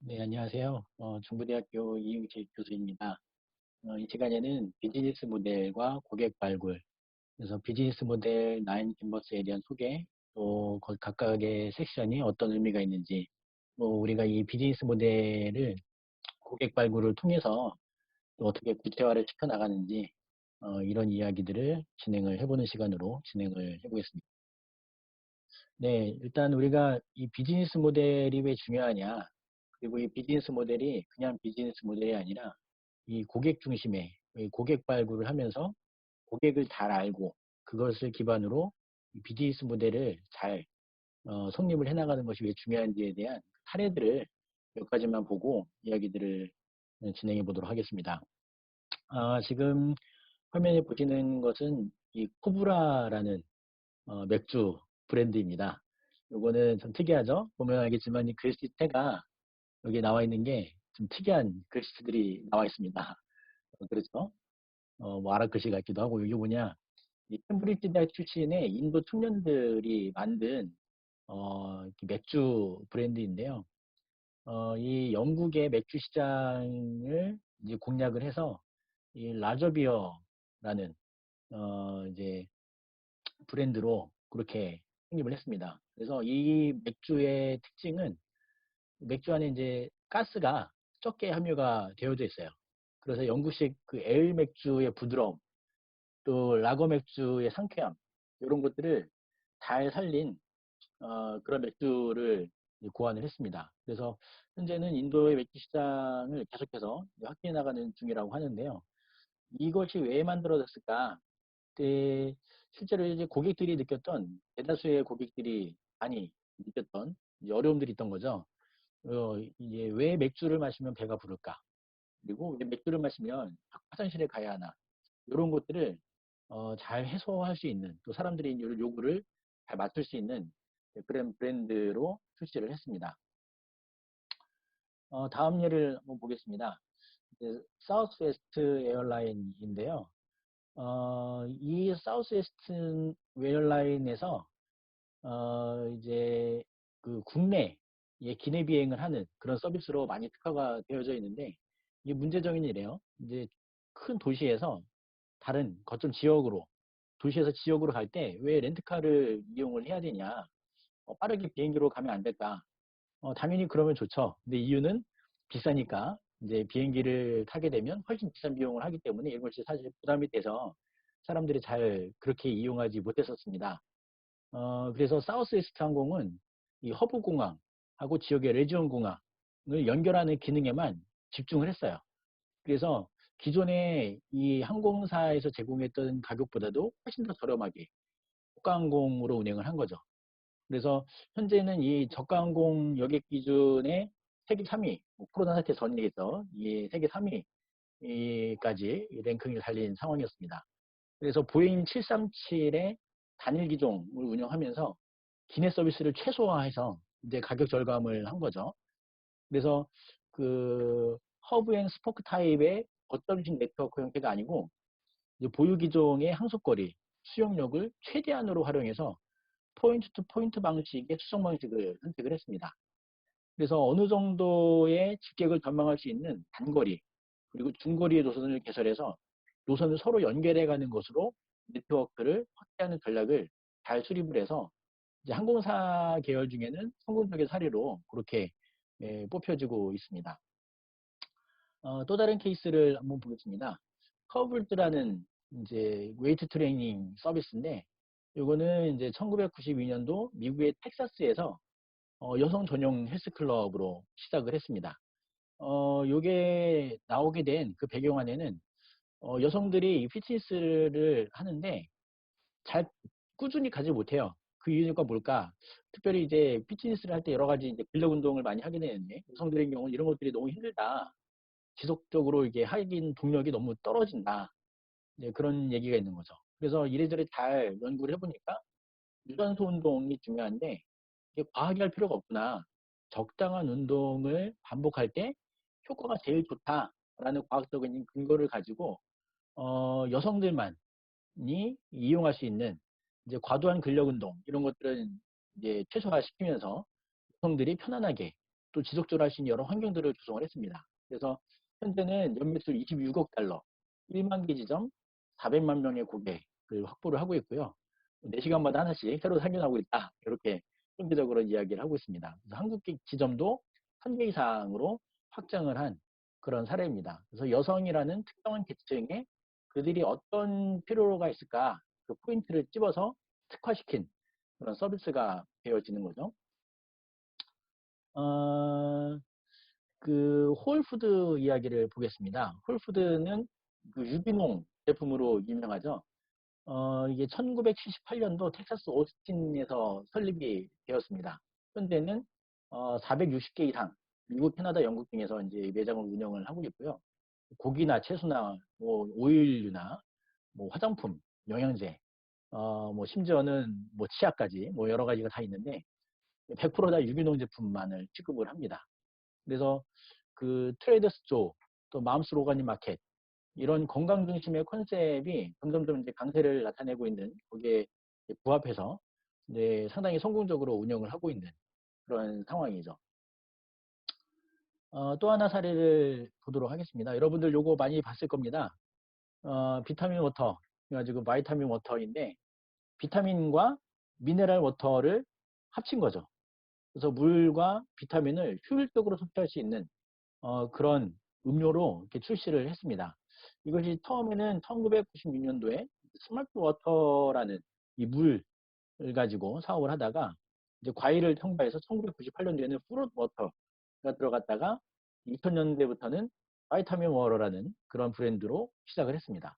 네, 안녕하세요. 중부대학교 이응식 교수입니다. 이 시간에는 비즈니스 모델과 고객 발굴, 그래서 비즈니스 모델 나인 캔버스에 대한 소개, 또 각각의 섹션이 어떤 의미가 있는지, 또 우리가 이 비즈니스 모델을 고객 발굴을 통해서 또 어떻게 구체화를 시켜 나가는지, 이런 이야기들을 진행을 해보는 시간으로 진행을 해보겠습니다. 네, 일단 우리가 이 비즈니스 모델이 왜 중요하냐, 그리고 이 비즈니스 모델이 그냥 비즈니스 모델이 아니라 이 고객 중심의 이 고객 발굴을 하면서 고객을 잘 알고 그것을 기반으로 이 비즈니스 모델을 잘 성립을 해나가는 것이 왜 중요한지에 대한 사례들을 몇 가지만 보고 이야기들을 진행해 보도록 하겠습니다. 지금 화면에 보시는 것은 이 코브라라는 맥주 브랜드입니다. 요거는 좀 특이하죠? 보면 알겠지만 이 글씨체가 여기 나와 있는 게 좀 특이한 글씨들이 나와 있습니다. 그렇죠? 뭐 아랍글씨 같기도 하고 이게 뭐냐? 이 캠브리지 대학 출신의 인도 청년들이 만든 맥주 브랜드인데요. 이 영국의 맥주 시장을 이제 공략을 해서 이 라저비어라는 이제 브랜드로 그렇게 성립을 했습니다. 그래서 이 맥주의 특징은 맥주 안에 이제 가스가 적게 함유가 되어져 있어요. 그래서 영국식 그 에일 맥주의 부드러움, 또 라거 맥주의 상쾌함, 이런 것들을 잘 살린 그런 맥주를 고안을 했습니다. 그래서 현재는 인도의 맥주 시장을 계속해서 확대해 나가는 중이라고 하는데요. 이것이 왜 만들어졌을까? 그때 실제로 이제 고객들이 느꼈던 대다수의 고객들이 많이 느꼈던 어려움들이 있던 거죠. 이제 왜 맥주를 마시면 배가 부를까? 그리고 왜 맥주를 마시면 화장실에 가야 하나? 이런 것들을 잘 해소할 수 있는 또 사람들이 요구를 잘 맞출 수 있는 그런 브랜드로 출시를 했습니다. 다음 예를 한번 보겠습니다. 사우스웨스트 에어라인인데요. 이 사우스웨스트 에어라인에서 이제 그 국내에 기내 비행을 하는 그런 서비스로 많이 특화가 되어져 있는데 이게 문제적인 일이에요. 이제 큰 도시에서 다른 거점 지역으로 도시에서 지역으로 갈 때 왜 렌트카를 이용을 해야 되냐? 빠르게 비행기로 가면 안 될까? 당연히 그러면 좋죠. 근데 이유는 비싸니까 이제 비행기를 타게 되면 훨씬 비싼 비용을 하기 때문에 이런 것이 사실 부담이 돼서 사람들이 잘 그렇게 이용하지 못했었습니다. 그래서 사우스웨스트 항공은 이 허브 공항하고 지역의 레지온 공항을 연결하는 기능에만 집중을 했어요. 그래서 기존에 이 항공사에서 제공했던 가격보다도 훨씬 더 저렴하게 호가항공으로 운행을 한 거죠. 그래서 현재는 이 저가항공 여객 기준의 세계 3위, 코로나 사태 전에서 이 세계 3위까지 랭킹을 달린 상황이었습니다. 그래서 보잉 737의 단일 기종을 운영하면서 기내 서비스를 최소화해서 이제 가격 절감을 한 거죠. 그래서 그 허브 앤 스포크 타입의 거점식 네트워크 형태가 아니고 보유 기종의 항속거리, 수용력을 최대한으로 활용해서 포인트 투 포인트 방식의 수송 방식을 선택을 했습니다. 그래서 어느 정도의 직객을 전망할 수 있는 단거리 그리고 중거리의 노선을 개설해서 노선을 서로 연결해가는 것으로 네트워크를 확대하는 전략을 잘 수립을 해서 이제 항공사 계열 중에는 성공적인 사례로 그렇게 뽑혀지고 있습니다. 또 다른 케이스를 한번 보겠습니다. 커블드라는 이제 웨이트 트레이닝 서비스인데 이거는 이제 1992년도 미국의 텍사스에서 여성 전용 헬스클럽으로 시작을 했습니다. 요게 나오게 된 그 배경 안에는 여성들이 피트니스를 하는데 잘 꾸준히 가지 못해요. 그 이유가 뭘까? 특별히 이제 피트니스를 할 때 여러 가지 이제 근력 운동을 많이 하게 되는데 여성들의 경우는 이런 것들이 너무 힘들다. 지속적으로 이게 하긴 동력이 너무 떨어진다. 이제 그런 얘기가 있는 거죠. 그래서 이래저래 잘 연구를 해보니까 유산소 운동이 중요한데 이게 과하게 할 필요가 없구나. 적당한 운동을 반복할 때 효과가 제일 좋다라는 과학적인 근거를 가지고 여성들만이 이용할 수 있는 이제 과도한 근력 운동 이런 것들은 이제 최소화시키면서 여성들이 편안하게 또 지속적으로 할 수 있는 여러 환경들을 조성을 했습니다. 그래서 현재는 연매출 26억 달러, 1만 개 지점, 400만 명의 고객을 확보를 하고 있고요. 4시간마다 하나씩 새로 상연하고 있다. 이렇게 통계적으로 이야기를 하고 있습니다. 그래서 한국 지점도 1개 이상으로 확장을 한 그런 사례입니다. 그래서 여성이라는 특정한 계층에 그들이 어떤 필요가 있을까 그 포인트를 집어서 특화시킨 그런 서비스가 되어지는 거죠. 그 홀푸드 이야기를 보겠습니다. 홀푸드는 그 유기농 제품으로 유명하죠. 이게 1978년도 텍사스 오스틴에서 설립이 되었습니다. 현재는 460개 이상 미국, 캐나다, 영국 등에서 이제 매장을 운영을 하고 있고요. 고기나 채소나 뭐 오일류나 뭐 화장품, 영양제, 뭐 심지어는 뭐 치약까지 뭐 여러 가지가 다 있는데 100%다 유기농 제품만을 취급을 합니다. 그래서 그 트레이더스 조, 또 마음스 오가닉 마켓 이런 건강 중심의 컨셉이 점점점 이제 강세를 나타내고 있는 거기에 부합해서 이제 상당히 성공적으로 운영을 하고 있는 그런 상황이죠. 또 하나 사례를 보도록 하겠습니다. 여러분들 요거 많이 봤을 겁니다. 비타민 워터, 그래가지고 바이타민 워터인데 비타민과 미네랄 워터를 합친 거죠. 그래서 물과 비타민을 효율적으로 섭취할 수 있는 그런 음료로 이렇게 출시를 했습니다. 이것이 처음에는 1996년도에 스마트 워터라는 이 물을 가지고 사업을 하다가 이제 과일을 첨가해서 1998년도에는 프루트 워터가 들어갔다가 2000년대부터는 바이타민 워터라는 그런 브랜드로 시작을 했습니다.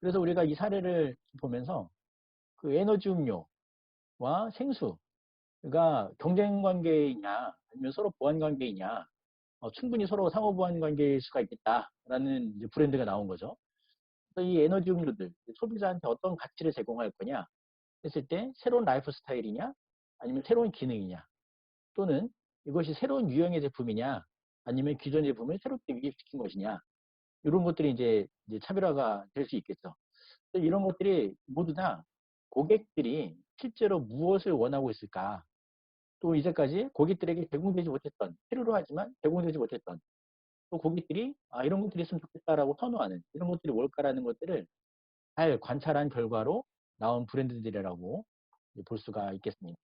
그래서 우리가 이 사례를 보면서 그 에너지 음료와 생수가 경쟁 관계이냐 아니면 서로 보완 관계이냐 충분히 서로 상호 보완 관계일 수가 있겠다라는 이제 브랜드가 나온 거죠. 그래서 이 에너지 음료들 소비자한테 어떤 가치를 제공할 거냐 했을 때 새로운 라이프 스타일이냐 아니면 새로운 기능이냐 또는 이것이 새로운 유형의 제품이냐 아니면 기존 제품을 새롭게 위입시킨 것이냐 이런 것들이 이제 차별화가 될 수 있겠죠. 이런 것들이 모두 다 고객들이 실제로 무엇을 원하고 있을까 또 이제까지 고객들에게 제공되지 못했던 필요로 하지만 제공되지 못했던 또 고객들이 이런 것들이 있으면 좋겠다라고 선호하는 이런 것들이 뭘까라는 것들을 잘 관찰한 결과로 나온 브랜드들이라고 볼 수가 있겠습니다.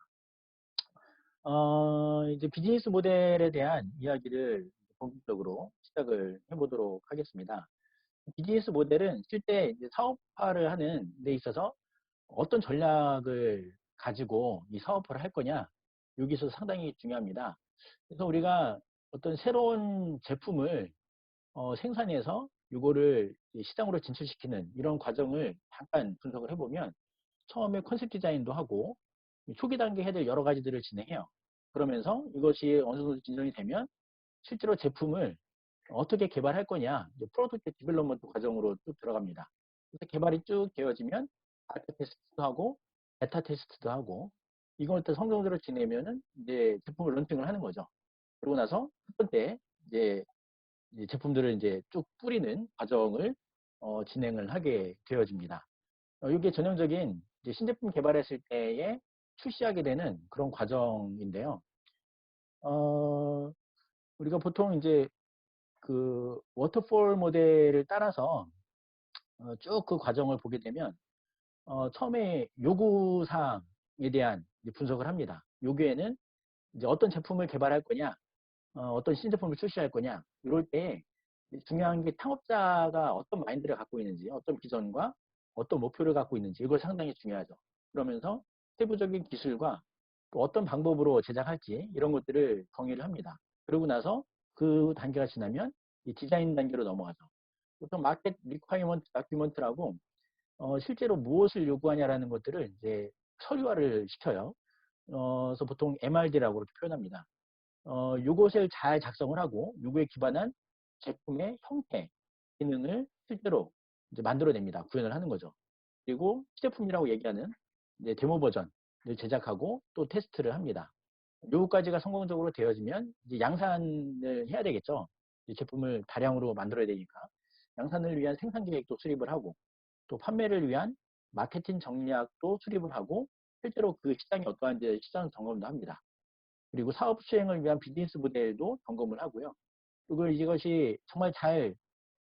이제 비즈니스 모델에 대한 이야기를 본격적으로 시작을 해보도록 하겠습니다. 비즈니스 모델은 실제 이제 사업화를 하는 데 있어서 어떤 전략을 가지고 이 사업화를 할 거냐 여기서 상당히 중요합니다. 그래서 우리가 어떤 새로운 제품을 생산해서 이거를 시장으로 진출시키는 이런 과정을 잠깐 분석을 해보면 처음에 컨셉 디자인도 하고 초기 단계 해야 될 여러 가지들을 진행해요. 그러면서 이것이 어느 정도 진전이 되면 실제로 제품을 어떻게 개발할 거냐 프로덕트 디벨롭먼트 과정으로 쭉 들어갑니다. 그래서 개발이 쭉 되어지면 알파 테스트도 하고 베타 테스트도 하고 이걸 또 성공적으로 지내면은 이제 제품을 런칭을 하는 거죠. 그러고 나서 첫 번째 이제 제품들을 이제 쭉 뿌리는 과정을 진행을 하게 되어집니다. 이게 전형적인 이제 신제품 개발했을 때에 출시하게 되는 그런 과정인데요. 어, 우리가 보통 이제 그 워터폴 모델을 따라서 쭉 그 과정을 보게 되면 처음에 요구사항에 대한 분석을 합니다. 요구에는 이제 어떤 제품을 개발할 거냐, 어떤 신제품을 출시할 거냐, 이럴 때 중요한 게 창업자가 어떤 마인드를 갖고 있는지, 어떤 비전과 어떤 목표를 갖고 있는지, 이걸 상당히 중요하죠. 그러면서 세부적인 기술과 또 어떤 방법으로 제작할지, 이런 것들을 정의를 합니다. 그러고 나서 그 단계가 지나면 이 디자인 단계로 넘어가죠. 보통 마켓 리ኳ이먼트 다큐먼트라고 실제로 무엇을 요구하냐라는 것들을 이제 서류화를 시켜요. 그래서 보통 MRD라고 표현합니다. 요것을 잘 작성을 하고 요거에 기반한 제품의 형태, 기능을 실제로 이제 만들어냅니다. 구현을 하는 거죠. 그리고 시제품이라고 얘기하는 이제 데모 버전을 제작하고 또 테스트를 합니다. 요거까지가 성공적으로 되어지면 이제 양산을 해야 되겠죠. 제품을 다량으로 만들어야 되니까. 양산을 위한 생산 계획도 수립을 하고 또 판매를 위한 마케팅 전략도 수립을 하고 실제로 그 시장이 어떠한지 시장 점검도 합니다. 그리고 사업 수행을 위한 비즈니스 모델도 점검을 하고요. 그리고 이것이 정말 잘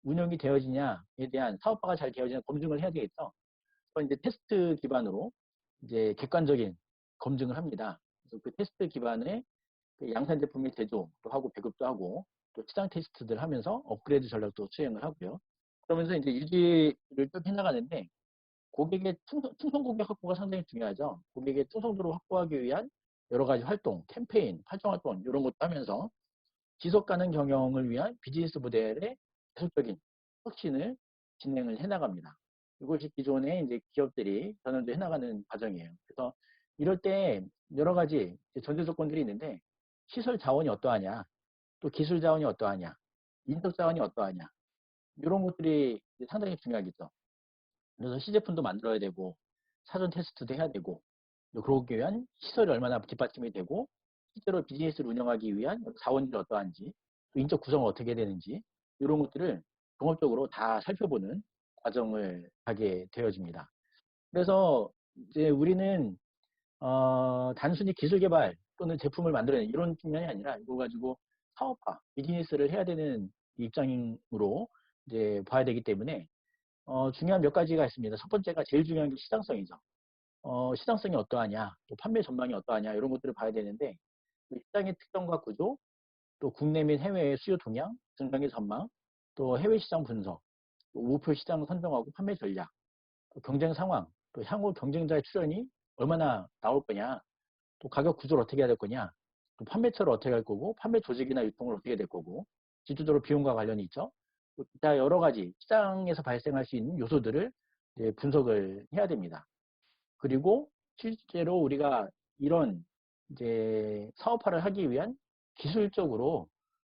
운영이 되어지냐에 대한 사업화가 잘 되어지냐 검증을 해야 되겠죠. 그래서 이제 테스트 기반으로 이제 객관적인 검증을 합니다. 그래서 그 테스트 기반의 그 양산 제품의 제조도 하고 배급도 하고 또 시장 테스트들 하면서 업그레이드 전략도 수행을 하고요. 그러면서 이제 유지를 쭉 해나가는데 고객의 충성 고객 확보가 상당히 중요하죠. 고객의 충성도를 확보하기 위한 여러 가지 활동, 캠페인, 활동 이런 것도 하면서 지속 가능 경영을 위한 비즈니스 모델의 계속적인 혁신을 진행을 해나갑니다. 이것이 기존의 이제 기업들이 전환도 해나가는 과정이에요. 그래서 이럴 때 여러 가지 전제 조건들이 있는데 시설 자원이 어떠하냐, 또 기술 자원이 어떠하냐, 인적 자원이 어떠하냐 이런 것들이 상당히 중요하겠죠. 그래서 시제품도 만들어야 되고 사전 테스트도 해야 되고 그러기 위한 시설이 얼마나 뒷받침이 되고 실제로 비즈니스를 운영하기 위한 자원들이 어떠한지 또 인적 구성은 어떻게 되는지 이런 것들을 종합적으로 다 살펴보는 과정을 하게 되어집니다. 그래서 이제 우리는 단순히 기술 개발 또는 제품을 만들어내는 이런 측면이 아니라 이거 가지고 사업화, 비즈니스를 해야 되는 입장으로 이제 봐야 되기 때문에 중요한 몇 가지가 있습니다. 첫 번째가 제일 중요한 게 시장성이죠. 시장성이 어떠하냐, 또 판매 전망이 어떠하냐 이런 것들을 봐야 되는데 시장의 특성과 구조, 또 국내 및 해외의 수요 동향, 증강의 전망, 또 해외 시장 분석, 또 목표 시장 선정하고 판매 전략, 또 경쟁 상황, 또 향후 경쟁자의 출현이 얼마나 나올 거냐, 또 가격 구조를 어떻게 해야 될 거냐, 또 판매처를 어떻게 할 거고, 판매 조직이나 유통을 어떻게 해야 될 거고, 실질적으로 비용과 관련이 있죠. 또 기타 여러 가지 시장에서 발생할 수 있는 요소들을 이제 분석을 해야 됩니다. 그리고 실제로 우리가 이런 이제 사업화를 하기 위한 기술적으로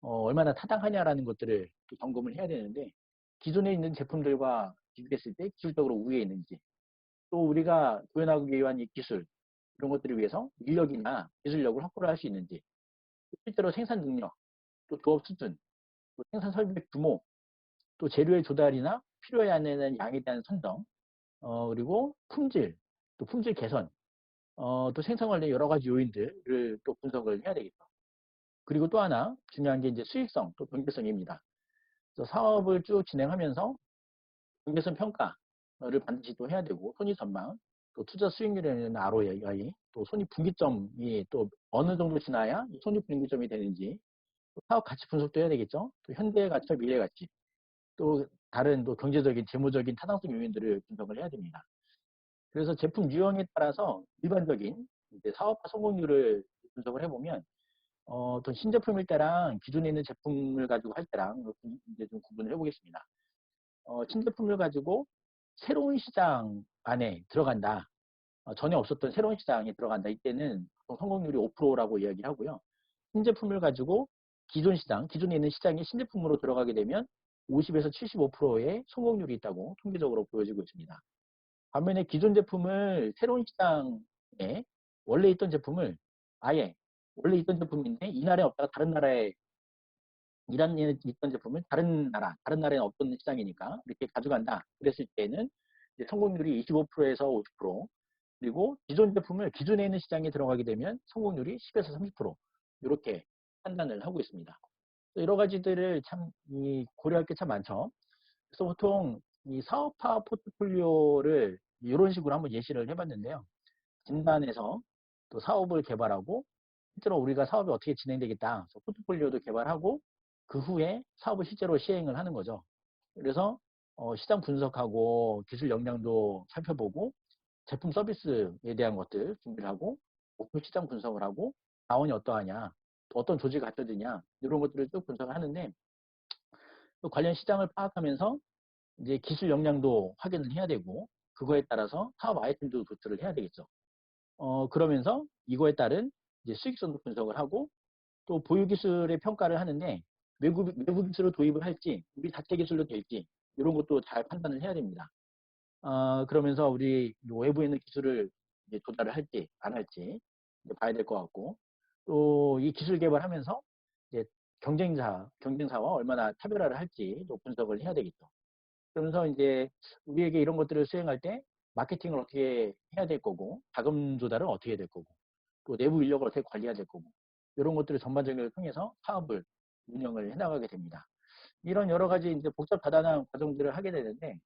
얼마나 타당하냐라는 것들을 또 점검을 해야 되는데 기존에 있는 제품들과 비교했을 때 기술적으로 우위에 있는지 또 우리가 구현하기 위한 이 기술 이런 것들을 위해서 인력이나 기술력을 확보를 할 수 있는지 실제로 생산 능력 또 조업 수준 또 생산 설비 규모 또 재료의 조달이나 필요에 하는 양에 대한 선정 그리고 품질 또 품질 개선 또 생산 관련 여러 가지 요인들을 또 분석을 해야 되겠죠. 그리고 또 하나 중요한 게 이제 수익성 또 경제성입니다. 그래서 사업을 쭉 진행하면서 경제성 평가를 반드시 또 해야 되고 손익 전망, 또 투자 수익률에는 ROI, 또 손익 분기점이 또 어느 정도 지나야 손익 분기점이 되는지 또 사업 가치 분석도 해야 되겠죠. 또 현대 가치와 미래 가치, 또 다른 또 경제적인 재무적인 타당성 요인들을 분석을 해야 됩니다. 그래서 제품 유형에 따라서 일반적인 이제 사업화 성공률을 분석을 해보면 어떤 신제품일 때랑 기존에 있는 제품을 가지고 할 때랑 이제 좀 구분을 해보겠습니다. 신제품을 가지고 새로운 시장 안에 들어간다. 전에 없었던 새로운 시장에 들어간다. 이때는 성공률이 5%라고 이야기를 하고요. 신제품을 가지고 기존 시장, 기존에 있는 시장에 신제품으로 들어가게 되면 50에서 75%의 성공률이 있다고 통계적으로 보여지고 있습니다. 반면에 기존 제품을 새로운 시장에 원래 있던 제품을 아예 원래 있던 제품인데 이 나라에 없다가 다른 나라에 이란에 있던 제품을 다른 나라에 없던 시장이니까 이렇게 가져간다. 그랬을 때는 이제 성공률이 25%에서 50% 그리고 기존 제품을 기존에 있는 시장에 들어가게 되면 성공률이 10에서 30% 이렇게 판단을 하고 있습니다. 여러 가지들을 참 고려할 게 참 많죠. 그래서 보통 이 사업화 포트폴리오를 이런 식으로 한번 예시를 해봤는데요. 진단해서 또 사업을 개발하고 실제로 우리가 사업이 어떻게 진행되겠다. 그래서 포트폴리오도 개발하고 그 후에 사업을 실제로 시행을 하는 거죠. 그래서 시장 분석하고 기술 역량도 살펴보고 제품 서비스에 대한 것들 준비를 하고 목표 시장 분석을 하고 자원이 어떠하냐 또 어떤 조직이 갖춰지냐 이런 것들을 쭉 분석을 하는데 또 관련 시장을 파악하면서 이제 기술 역량도 확인을 해야 되고 그거에 따라서 사업 아이템도 조치를 해야 되겠죠. 그러면서 이거에 따른 이제 수익성도 분석을 하고 또 보유 기술의 평가를 하는데 외부 기술을 도입을 할지 우리 자체 기술로 될지 이런 것도 잘 판단을 해야 됩니다. 그러면서 우리 외부에 있는 기술을 이제 조달을 할지 안 할지 이제 봐야 될 것 같고 또 이 기술 개발하면서 이제 경쟁사와 얼마나 차별화를 할지 또 분석을 해야 되겠죠. 그러면서 이제 우리에게 이런 것들을 수행할 때 마케팅을 어떻게 해야 될 거고 자금 조달은 어떻게 해야 될 거고 또 내부 인력을 어떻게 관리해야 될 거고 이런 것들을 전반적으로 통해서 사업을 운영을 해나가게 됩니다. 이런 여러 가지 이제 복잡다단한 과정들을 하게 되는데,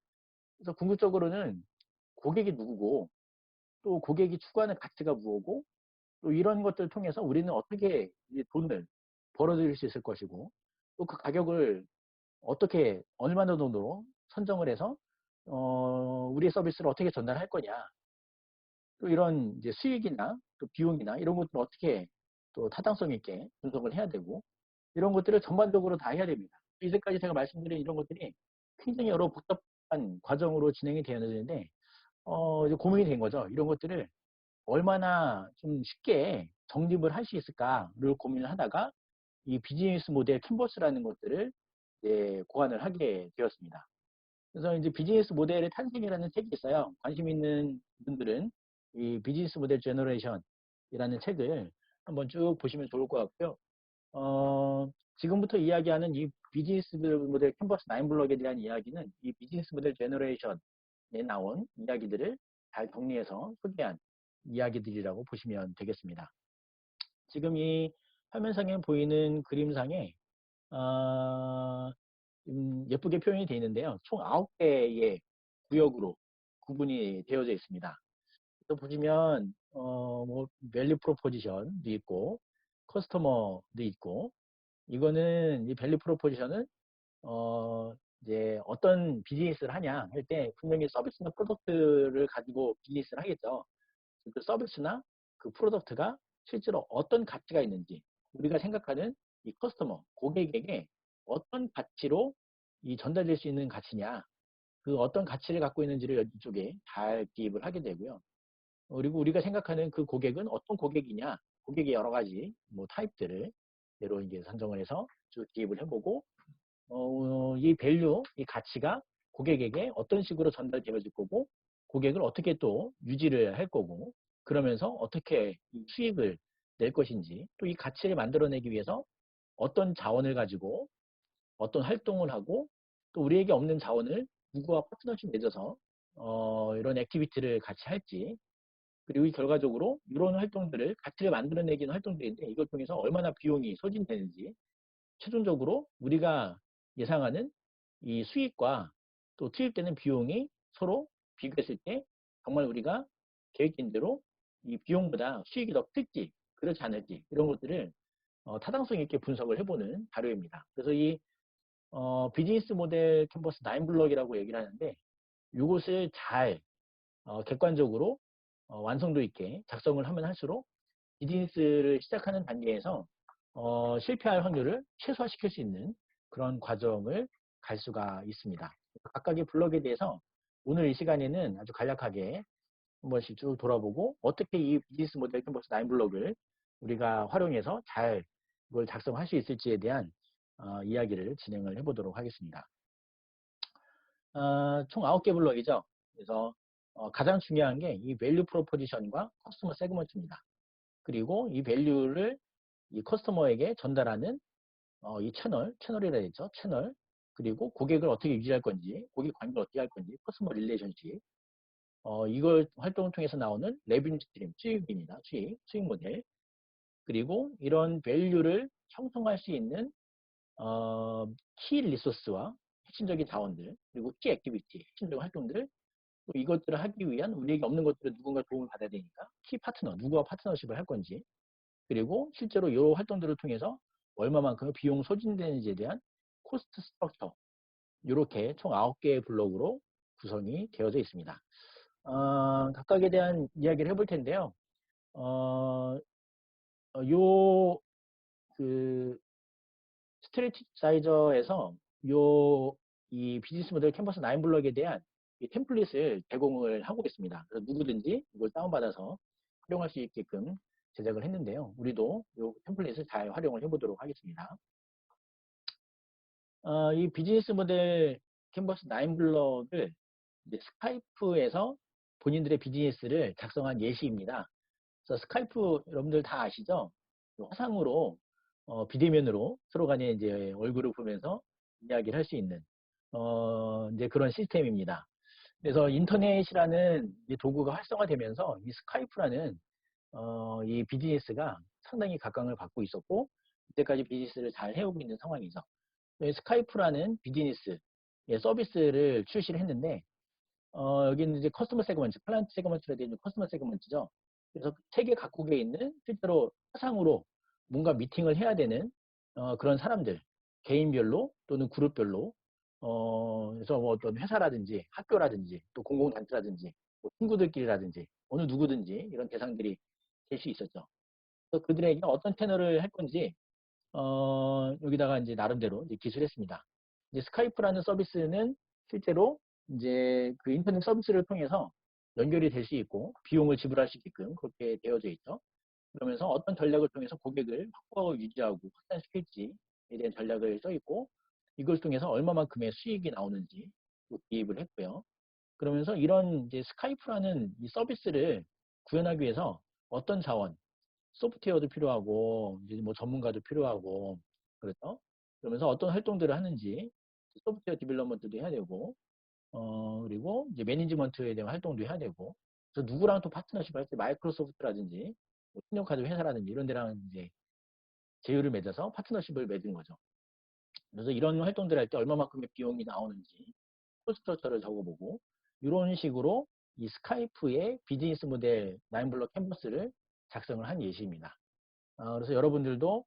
그래서 궁극적으로는 고객이 누구고, 또 고객이 추구하는 가치가 무엇고, 또 이런 것들을 통해서 우리는 어떻게 돈을 벌어들일 수 있을 것이고, 또 그 가격을 어떻게 얼마나 돈으로 선정을 해서 우리의 서비스를 어떻게 전달할 거냐, 또 이런 이제 수익이나 또 비용이나 이런 것들을 어떻게 또 타당성 있게 분석을 해야 되고, 이런 것들을 전반적으로 다 해야 됩니다. 이제까지 제가 말씀드린 이런 것들이 굉장히 여러 복잡한 과정으로 진행이 되어야 되는데 이제 고민이 된 거죠. 이런 것들을 얼마나 좀 쉽게 정립을 할 수 있을까를 고민을 하다가 이 비즈니스 모델 캔버스라는 것들을 이제 고안을 하게 되었습니다. 그래서 이제 비즈니스 모델의 탄생이라는 책이 있어요. 관심 있는 분들은 이 비즈니스 모델 제너레이션이라는 책을 한번 쭉 보시면 좋을 것 같고요. 지금부터 이야기하는 이 비즈니스 모델 캔버스 9블럭에 대한 이야기는 이 비즈니스 모델 제너레이션에 나온 이야기들을 잘 정리해서 소개한 이야기들이라고 보시면 되겠습니다. 지금 이 화면상에 보이는 그림상에 예쁘게 표현이 되어 있는데요. 총 9개의 구역으로 구분이 되어져 있습니다. 또 보시면 뭐 밸류 프로포지션도 있고 커스터머도 있고, 이거는 이 밸류 프로포지션은 어 이제 어떤 비즈니스를 하냐 할 때 분명히 서비스나 프로덕트를 가지고 비즈니스를 하겠죠. 그 서비스나 그 프로덕트가 실제로 어떤 가치가 있는지, 우리가 생각하는 이 커스터머, 고객에게 어떤 가치로 이 전달될 수 있는 가치냐, 그 어떤 가치를 갖고 있는지를 이쪽에 잘 기입을 하게 되고요. 그리고 우리가 생각하는 그 고객은 어떤 고객이냐, 고객의 여러 가지 뭐 타입들을 예로 이제 선정을 해서 쭉 기입을 해보고, 이 밸류, 이 가치가 고객에게 어떤 식으로 전달되어질 거고, 고객을 어떻게 또 유지를 할 거고, 그러면서 어떻게 수익을 낼 것인지, 또 이 가치를 만들어내기 위해서 어떤 자원을 가지고 어떤 활동을 하고, 또 우리에게 없는 자원을 누구와 파트너십 맺어서 이런 액티비티를 같이 할지, 그리고 이 결과적으로 이런 활동들을 가치를 만들어내기는 활동들인데 이걸 통해서 얼마나 비용이 소진되는지, 최종적으로 우리가 예상하는 이 수익과 또 투입되는 비용이 서로 비교했을 때 정말 우리가 계획된 대로 이 비용보다 수익이 더 클지 그렇지 않을지, 이런 것들을 타당성 있게 분석을 해보는 자료입니다. 그래서 이 비즈니스 모델 캔버스 9블럭이라고 얘기를 하는데, 이것을 잘 객관적으로 완성도 있게 작성을 하면 할수록 비즈니스를 시작하는 단계에서 실패할 확률을 최소화시킬 수 있는 그런 과정을 갈 수가 있습니다. 각각의 블럭에 대해서 오늘 이 시간에는 아주 간략하게 한 번씩 쭉 돌아보고, 어떻게 이 비즈니스 모델 캔버스 9블럭을 우리가 활용해서 잘 이걸 작성할 수 있을지에 대한 이야기를 진행을 해보도록 하겠습니다. 총 9개 블럭이죠. 그래서 가장 중요한 게 이 밸류 프로포지션과 커스터머 세그먼트입니다. 그리고 이 밸류를 이 커스터머에게 전달하는 이 채널이라 했죠. 채널. 그리고 고객을 어떻게 유지할 건지, 고객 관계를 어떻게 할 건지, 커스터머 릴레이션십. 이걸 활동을 통해서 나오는 레비뉴 스트림, 수익입니다. 수익 모델. 그리고 이런 밸류를 형성할 수 있는 키 리소스와 핵심적인 자원들, 그리고 키 액티비티, 핵심적인 활동들, 또 이것들을 하기 위한 우리에게 없는 것들을 누군가 도움을 받아야 되니까 키 파트너, 누구와 파트너십을 할 건지, 그리고 실제로 이 활동들을 통해서 얼마만큼 비용 소진되는지에 대한 코스트 스트럭처, 이렇게 총 9개의 블록으로 구성이 되어져 있습니다. 각각에 대한 이야기를 해볼 텐데요. 그 스트레티사이저에서 이 비즈니스 모델 캔버스 9블럭에 대한 이 템플릿을 제공을 하고 있습니다. 그래서 누구든지 이걸 다운받아서 활용할 수 있게끔 제작을 했는데요. 우리도 이 템플릿을 잘 활용을 해보도록 하겠습니다. 이 비즈니스 모델 캔버스 9블럭을 이제 스카이프에서 본인들의 비즈니스를 작성한 예시입니다. 그래서 스카이프 여러분들 다 아시죠? 화상으로 비대면으로 서로 간에 이제 얼굴을 보면서 이야기를 할 수 있는 이제 그런 시스템입니다. 그래서 인터넷이라는 이 도구가 활성화되면서 이 스카이프라는 이 비즈니스가 상당히 각광을 받고 있었고 이때까지 비즈니스를 잘 해오고 있는 상황이죠. 스카이프라는 비즈니스 서비스를 출시를 했는데 여기는 이제 커스터머 세그먼트, 클라이언트 세그먼트로 되어 있는 커스터머 세그먼트죠. 그래서 세계 각국에 있는 실제로 화상으로 뭔가 미팅을 해야 되는 그런 사람들, 개인별로 또는 그룹별로, 그래서 뭐 어떤 회사라든지 학교라든지 또 공공단체라든지 뭐 친구들끼리라든지 어느 누구든지 이런 대상들이 될 수 있었죠. 그래서 그들에게 어떤 채널을 할 건지 여기다가 이제 나름대로 이제 기술했습니다. 이제 스카이프라는 서비스는 실제로 이제 그 인터넷 서비스를 통해서 연결이 될 수 있고 비용을 지불할 수 있게끔 그렇게 되어져 있죠. 그러면서 어떤 전략을 통해서 고객을 확보하고 유지하고 확산시킬지에 대한 전략을 써 있고 이걸 통해서 얼마만큼의 수익이 나오는지 기입을 했고요. 그러면서 이런 이제 스카이프라는 이 서비스를 구현하기 위해서 어떤 자원, 소프트웨어도 필요하고 이제 뭐 전문가도 필요하고 그렇죠. 그러면서 어떤 활동들을 하는지 소프트웨어 디벨롭먼트도 해야 되고 그리고 이제 매니지먼트에 대한 활동도 해야 되고 그래서 누구랑 또 파트너십 할 때 마이크로소프트라든지 뭐 신용카드 회사라든지 이런 데랑 이제 제휴를 맺어서 파트너십을 맺은 거죠. 그래서 이런 활동들 할 때 얼마만큼의 비용이 나오는지 코스트러처를 적어보고 이런 식으로 이 스카이프의 비즈니스 모델 나인블럭 캔버스를 작성을 한 예시입니다. 그래서 여러분들도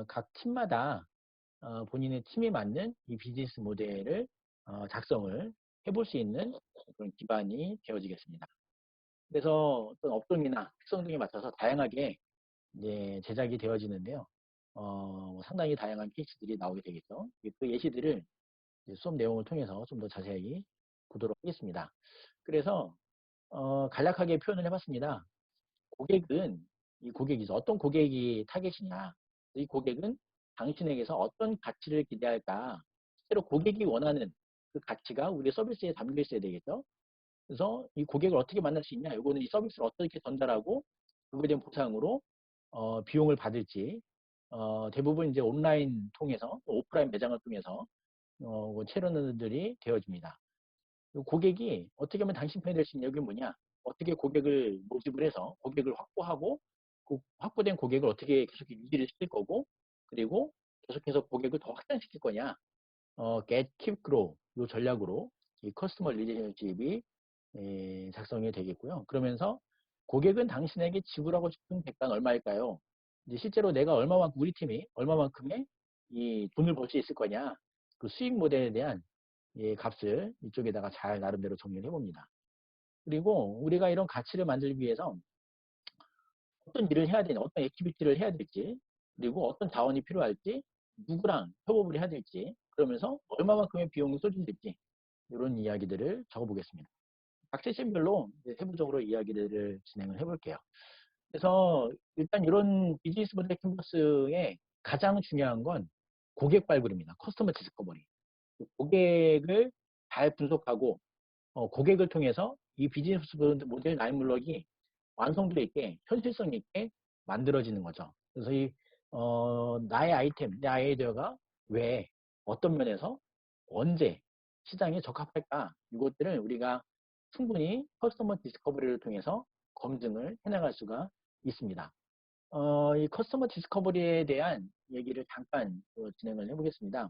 각 팀마다 본인의 팀에 맞는 이 비즈니스 모델을 작성을 해볼 수 있는 그런 기반이 되어지겠습니다. 그래서 어떤 업종이나 특성 등에 맞춰서 다양하게 이제 제작이 되어지는데요. 상당히 다양한 케이스들이 나오게 되겠죠. 그 예시들을 수업 내용을 통해서 좀 더 자세히 보도록 하겠습니다. 그래서 간략하게 표현을 해봤습니다. 고객은 이 고객이죠. 어떤 고객이 타겟이냐. 이 고객은 당신에게서 어떤 가치를 기대할까. 실제로 고객이 원하는 그 가치가 우리 서비스에 담겨 있어야 되겠죠. 그래서 이 고객을 어떻게 만날 수 있냐. 이거는 이 서비스를 어떻게 전달하고 그거에 대한 보상으로 비용을 받을지 대부분 이제 온라인 통해서 오프라인 매장을 통해서 체련들이 되어집니다. 고객이 어떻게 하면 당신 편이 될 수 있냐, 여기 뭐냐? 어떻게 고객을 모집을 해서 고객을 확보하고 그 확보된 고객을 어떻게 계속 유지를 시킬 거고 그리고 계속해서 고객을 더 확산시킬 거냐? Get, Keep, Grow 이 전략으로 이 커스터머 리레이션십이 작성이 되겠고요. 그러면서 고객은 당신에게 지불하고 싶은 대가는 얼마일까요? 이제 실제로 내가 얼마만큼 우리 팀이 얼마만큼의 이 돈을 벌 수 있을 거냐? 그 수익 모델에 대한 값을 이쪽에다가 잘 나름대로 정리를 해봅니다. 그리고 우리가 이런 가치를 만들기 위해서 어떤 일을 해야 되냐, 어떤 액티비티를 해야 될지, 그리고 어떤 자원이 필요할지, 누구랑 협업을 해야 될지, 그러면서 얼마만큼의 비용이 쏟아질지 이런 이야기들을 적어보겠습니다. 각 세션별로 세부적으로 이야기들을 진행을 해볼게요. 그래서 일단 이런 비즈니스 모델 캔버스의 가장 중요한 건 고객 발굴입니다. 커스터머 디스커버리. 고객을 잘 분석하고 고객을 통해서 이 비즈니스 모델 나인블럭이 완성도 있게 현실성 있게 만들어지는 거죠. 그래서 이 나의 아이템, 내 아이디어가 왜 어떤 면에서 언제 시장에 적합할까 이것들을 우리가 충분히 커스터머 디스커버리를 통해서 검증을 해나갈 수가 있습니다. 이 커스터머 디스커버리에 대한 얘기를 잠깐 진행을 해보겠습니다.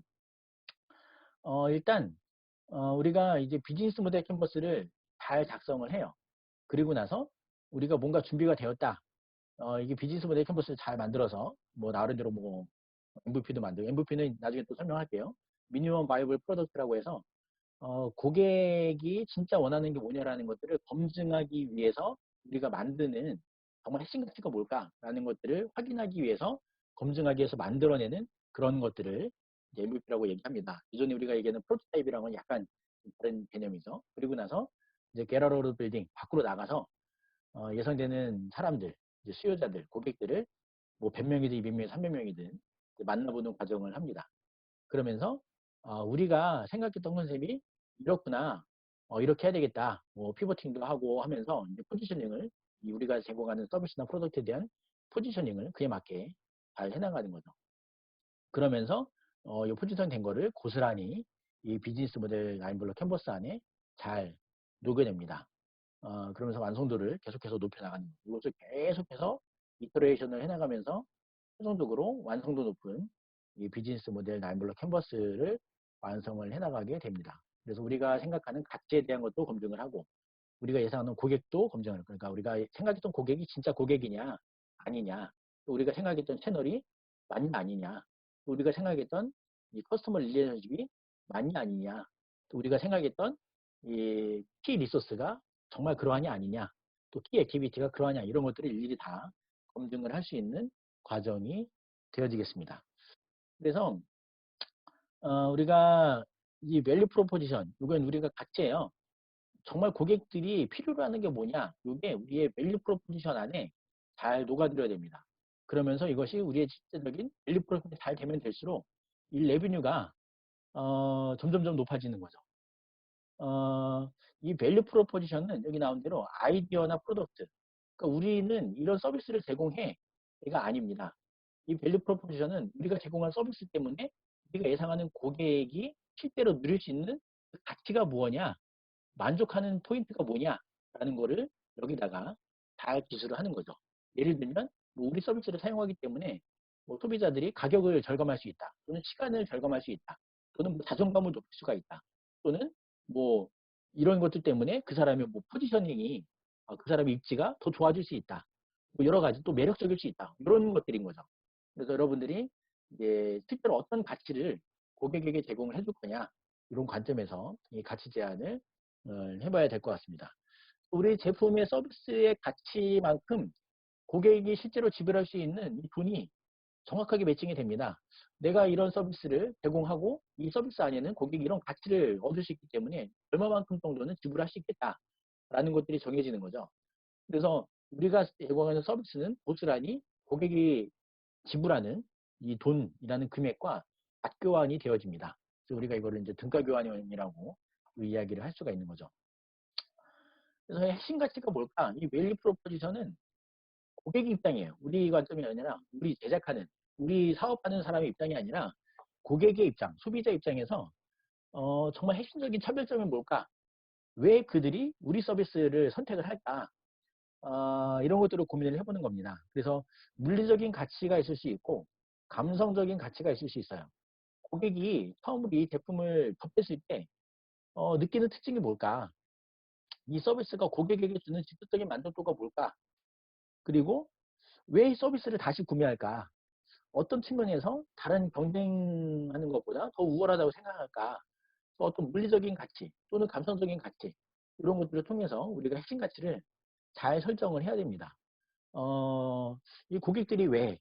일단 우리가 이제 비즈니스 모델 캔버스를 잘 작성을 해요. 그리고 나서 우리가 뭔가 준비가 되었다. 이게 비즈니스 모델 캔버스를 잘 만들어서 뭐 나름대로 뭐 MVP도 만들고 MVP는 나중에 또 설명할게요. 미니멈 바이블 프로덕트라고 해서 고객이 진짜 원하는 게 뭐냐라는 것들을 검증하기 위해서 우리가 만드는 정말 핵심 가치가 뭘까라는 것들을 확인하기 위해서 검증하기 위해서 만들어내는 그런 것들을 MVP라고 얘기합니다. 기존에 우리가 얘기하는 프로토타입이랑은 약간 다른 개념이죠. 그리고 나서 이제 게러로드 빌딩 밖으로 나가서 예상되는 사람들, 이제 수요자들, 고객들을 뭐 100명이든 200명이든 300명이든 만나보는 과정을 합니다. 그러면서 우리가 생각했던 컨셉이 이렇구나, 이렇게 해야 되겠다, 뭐 피보팅도 하고 하면서 이제 포지셔닝을 우리가 제공하는 서비스나 프로덕트에 대한 포지셔닝을 그에 맞게 잘 해나가는 거죠. 그러면서 이 포지션 된 거를 고스란히 이 비즈니스 모델 라인블럭 캔버스 안에 잘 녹여냅니다. 그러면서 완성도를 계속해서 높여나가는 이것을 계속해서 이터레이션을 해나가면서 최종적으로 완성도 높은 이 비즈니스 모델 나인블럭 캔버스를 완성을 해나가게 됩니다. 그래서 우리가 생각하는 가치에 대한 것도 검증을 하고 우리가 예상하는 고객도 검증을, 그러니까 우리가 생각했던 고객이 진짜 고객이냐 아니냐, 또 우리가 생각했던 채널이 맞냐 아니냐, 또 우리가 생각했던 이 커스터머 릴레이션십이 맞냐 아니냐, 또 우리가 생각했던 이 키 리소스가 정말 그러하냐 아니냐, 또 키 액티비티가 그러하냐, 이런 것들을 일일이 다 검증을 할 수 있는 과정이 되어지겠습니다. 그래서 우리가 이 밸류 프로포지션, 이건 우리가 가치예요. 정말 고객들이 필요로 하는 게 뭐냐, 이게 우리의 밸류 프로포지션 안에 잘 녹아들어야 됩니다. 그러면서 이것이 우리의 실제적인 밸류 프로포지션이 잘 되면 될수록 이 레비뉴가 점점점 높아지는 거죠. 이 밸류 프로포지션은 여기 나온 대로 아이디어나 프로덕트, 그러니까 우리는 이런 서비스를 제공해, 이가 아닙니다. 이 밸류 프로포지션은 우리가 제공한 서비스 때문에 우리가 예상하는 고객이 실제로 누릴 수 있는 그 가치가 뭐냐, 만족하는 포인트가 뭐냐라는 거를 여기다가 다 기술을 하는 거죠. 예를 들면 뭐 우리 서비스를 사용하기 때문에 뭐 소비자들이 가격을 절감할 수 있다, 또는 시간을 절감할 수 있다, 또는 뭐 자존감을 높일 수가 있다, 또는 뭐 이런 것들 때문에 그 사람의 뭐 포지셔닝이 그 사람의 입지가 더 좋아질 수 있다, 뭐 여러 가지 또 매력적일 수 있다, 이런 것들인 거죠. 그래서 여러분들이 이제 실제로 어떤 가치를 고객에게 제공을 해줄 거냐, 이런 관점에서 이 가치 제안을 해봐야 될 것 같습니다. 우리 제품의 서비스의 가치만큼 고객이 실제로 지불할 수 있는 이 돈이 정확하게 매칭이 됩니다. 내가 이런 서비스를 제공하고 이 서비스 안에는 고객이 이런 가치를 얻을 수 있기 때문에 얼마만큼 정도는 지불할 수 있겠다라는 것들이 정해지는 거죠. 그래서 우리가 제공하는 서비스는 고스란히 고객이 지불하는 이 돈이라는 금액과 맞교환이 되어집니다. 그래서 우리가 이거를 이제 등가 교환이라고 이야기를 할 수가 있는 거죠. 그래서 핵심 가치가 뭘까? 이 밸류 프로포지션은 고객 입장이에요. 우리 관점이 아니라 우리 제작하는, 우리 사업하는 사람의 입장이 아니라 고객의 입장, 소비자 입장에서 정말 핵심적인 차별점이 뭘까? 왜 그들이 우리 서비스를 선택을 할까? 이런 것들을 고민을 해보는 겁니다. 그래서 물리적인 가치가 있을 수 있고 감성적인 가치가 있을 수 있어요. 고객이 처음으로 이 제품을 접했을 때 느끼는 특징이 뭘까? 이 서비스가 고객에게 주는 직접적인 만족도가 뭘까? 그리고 왜 이 서비스를 다시 구매할까? 어떤 측면에서 다른 경쟁하는 것보다 더 우월하다고 생각할까? 어떤 물리적인 가치 또는 감성적인 가치, 이런 것들을 통해서 우리가 핵심 가치를 잘 설정을 해야 됩니다. 이 고객들이 왜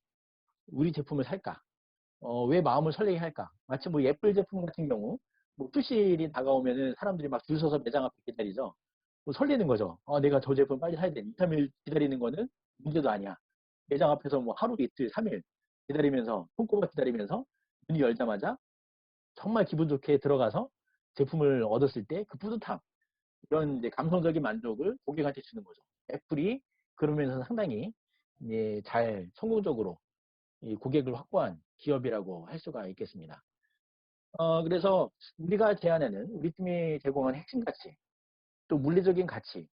우리 제품을 살까? 왜 마음을 설레게 할까? 마치 뭐 애플 제품 같은 경우 뭐 출시일이 다가오면은 사람들이 막 줄 서서 매장 앞에 기다리죠. 뭐 설레는 거죠. 내가 저 제품 빨리 사야 돼. 2, 3일 기다리는 거는 문제도 아니야. 매장 앞에서 뭐 하루, 이틀, 3일 기다리면서, 손꼽아 기다리면서 문이 열자마자 정말 기분 좋게 들어가서 제품을 얻었을 때 그 뿌듯함, 이런 이제 감성적인 만족을 고객한테 주는 거죠. 애플이 그러면서 상당히 이제 잘 성공적으로 이 고객을 확보한 기업이라고 할 수가 있겠습니다. 그래서 우리가 제안하는, 우리 팀이 제공한 핵심 가치, 또 물리적인 가치,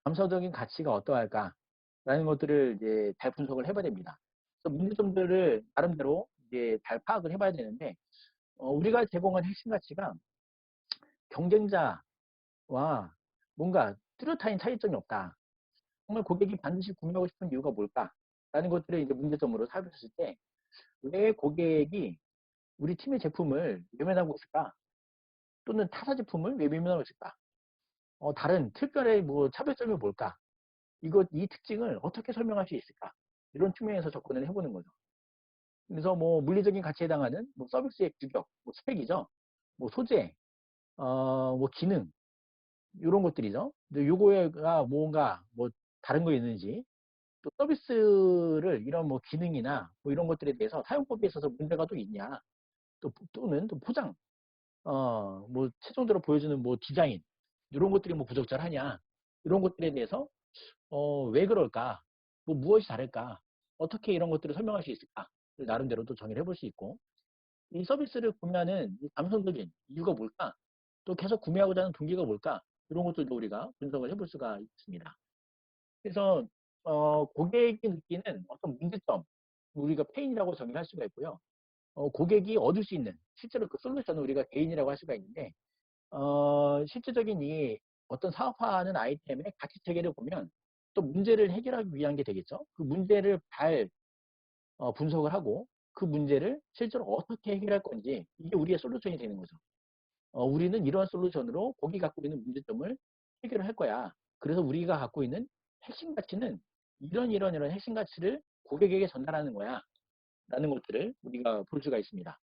감성적인 가치가 어떠할까라는 것들을 이제 잘 분석을 해봐야 됩니다. 그래서 문제점들을 나름대로 이제 잘 파악을 해봐야 되는데, 우리가 제공한 핵심 가치가 경쟁자와 뭔가 뚜렷한 차이점이 없다. 정말 고객이 반드시 구매하고 싶은 이유가 뭘까? 라는 것들을 이제 문제점으로 살폈을 때, 왜 고객이 우리 팀의 제품을 외면하고 있을까? 또는 타사 제품을 왜 외면하고 있을까? 다른 특별의 뭐 차별점이 뭘까? 이 특징을 어떻게 설명할 수 있을까? 이런 측면에서 접근을 해보는 거죠. 그래서 뭐 물리적인 가치에 해당하는 뭐 서비스의 규격, 뭐 스펙이죠. 뭐 소재, 뭐 기능, 이런 것들이죠. 근데 요거가 뭔가 뭐 다른 거 있는지, 또 서비스를 이런 뭐 기능이나 뭐 이런 것들에 대해서 사용법에 있어서 문제가 또 있냐, 또는 또 포장, 뭐 최종적으로 보여주는 뭐 디자인, 이런 것들이 뭐 부적절하냐, 이런 것들에 대해서 왜 그럴까, 뭐 무엇이 다를까, 어떻게 이런 것들을 설명할 수 있을까, 나름대로 또 정의를 해볼 수 있고, 이 서비스를 구매하는 이 감성적인 이유가 뭘까, 또 계속 구매하고자 하는 동기가 뭘까, 이런 것들도 우리가 분석을 해볼 수가 있습니다. 그래서 고객이 느끼는 어떤 문제점, 우리가 페인이라고 정의할 수가 있고요. 고객이 얻을 수 있는 실제로 그 솔루션을 우리가 개인이라고 할 수가 있는데, 실질적인 이 어떤 사업화하는 아이템의 가치 체계를 보면 또 문제를 해결하기 위한 게 되겠죠. 그 문제를 잘 분석을 하고 그 문제를 실제로 어떻게 해결할 건지, 이게 우리의 솔루션이 되는 거죠. 우리는 이러한 솔루션으로 고객이 갖고 있는 문제점을 해결을 할 거야. 그래서 우리가 갖고 있는 핵심 가치는 이런 핵심 가치를 고객에게 전달하는 거야. 라는 것들을 우리가 볼 수가 있습니다.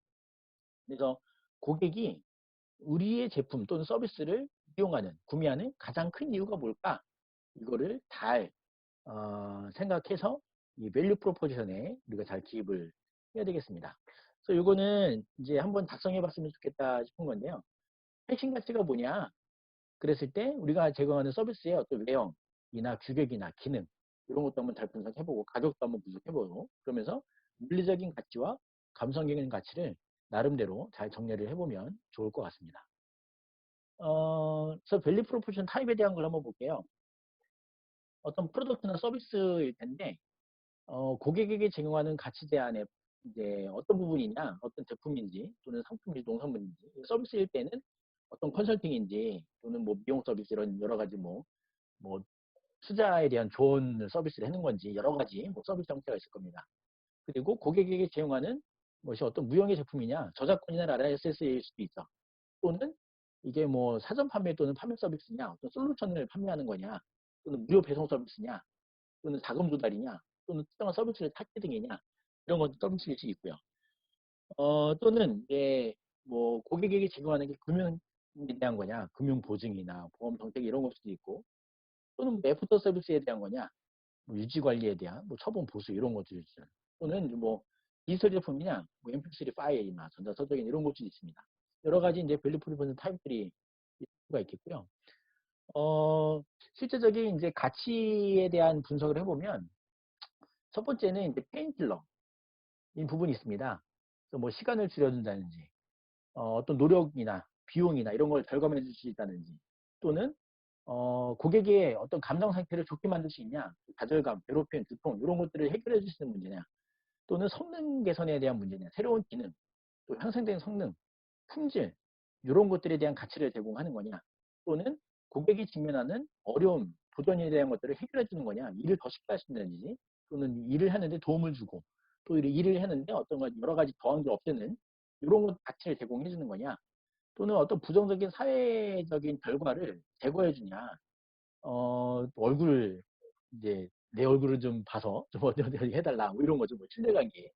그래서 고객이 우리의 제품 또는 서비스를 이용하는, 구매하는 가장 큰 이유가 뭘까? 이거를 잘 생각해서 이 밸류 프로포지션에 우리가 잘 기입을 해야 되겠습니다. 그래서 이거는 이제 한번 작성해 봤으면 좋겠다 싶은 건데요. 핵심 가치가 뭐냐? 그랬을 때 우리가 제공하는 서비스의 어떤 외형이나 규격이나 기능, 이런 것도 한번 잘 분석해보고 가격도 한번 분석해보고, 그러면서 물리적인 가치와 감성적인 가치를 나름대로 잘 정리를 해보면 좋을 것 같습니다. 그래서 밸류 프로포션 타입에 대한 걸 한번 볼게요. 어떤 프로덕트나 서비스일 텐데, 고객에게 제공하는 가치 제한의 이제 어떤 부분이냐, 어떤 제품인지 또는 상품인지 농산물인지, 서비스일 때는 어떤 컨설팅인지 또는 뭐 미용 서비스 이런 여러 가지 뭐 투자에 대한 조언 서비스를 하는 건지 여러 가지 뭐 서비스 형태가 있을 겁니다. 그리고 고객에게 제공하는 것이 어떤 무형의 제품이냐, 저작권이나 RSS일 수도 있죠. 또는 이게 뭐 사전 판매 또는 판매 서비스냐, 어떤 솔루션을 판매하는 거냐, 또는 무료 배송 서비스냐, 또는 자금 조달이냐, 또는 특정한 서비스를 찾기 등이냐, 이런 것도 서비스일 수 있고요. 또는 이제 뭐 고객에게 제공하는 게 금융에 대한 거냐, 금융 보증이나 보험 정책 이런 걸 수도 있고, 또는 애프터 서비스에 대한 거냐, 뭐 유지 관리에 대한 뭐 처분 보수 이런 것도 있어요. 또는 뭐 디지털 제품이냐, 뭐 MP3 파일이나 전자서적인 이런 것도 있습니다. 여러 가지 이제 밸류 프로포션 타입들이 있을 수가 있겠고요. 실제적인 이제 가치에 대한 분석을 해보면 첫 번째는 이제 페인킬러 이 부분이 있습니다. 그래서 뭐 시간을 줄여준다든지, 어떤 노력이나 비용이나 이런 걸 절감해 줄 수 있다든지, 또는 고객의 어떤 감정 상태를 좋게 만들 수 있냐, 좌절감, 괴롭힘, 두통 이런 것들을 해결해 줄 수 있는 문제냐, 또는 성능 개선에 대한 문제냐, 새로운 기능, 또 향상된 성능, 품질 이런 것들에 대한 가치를 제공하는 거냐, 또는 고객이 직면하는 어려움, 도전에 대한 것들을 해결해 주는 거냐, 일을 더 쉽게 할 수 있는지, 또는 일을 하는데 도움을 주고 또 일을 하는데 어떤 여러 가지 더한 게 없애는 이런 것 가치를 제공해 주는 거냐, 또는 어떤 부정적인 사회적인 결과를 제거해 주냐, 얼굴 이제 내 얼굴을 좀 봐서 좀 어디 해달라 뭐 이런 거죠. 뭐 신뢰관계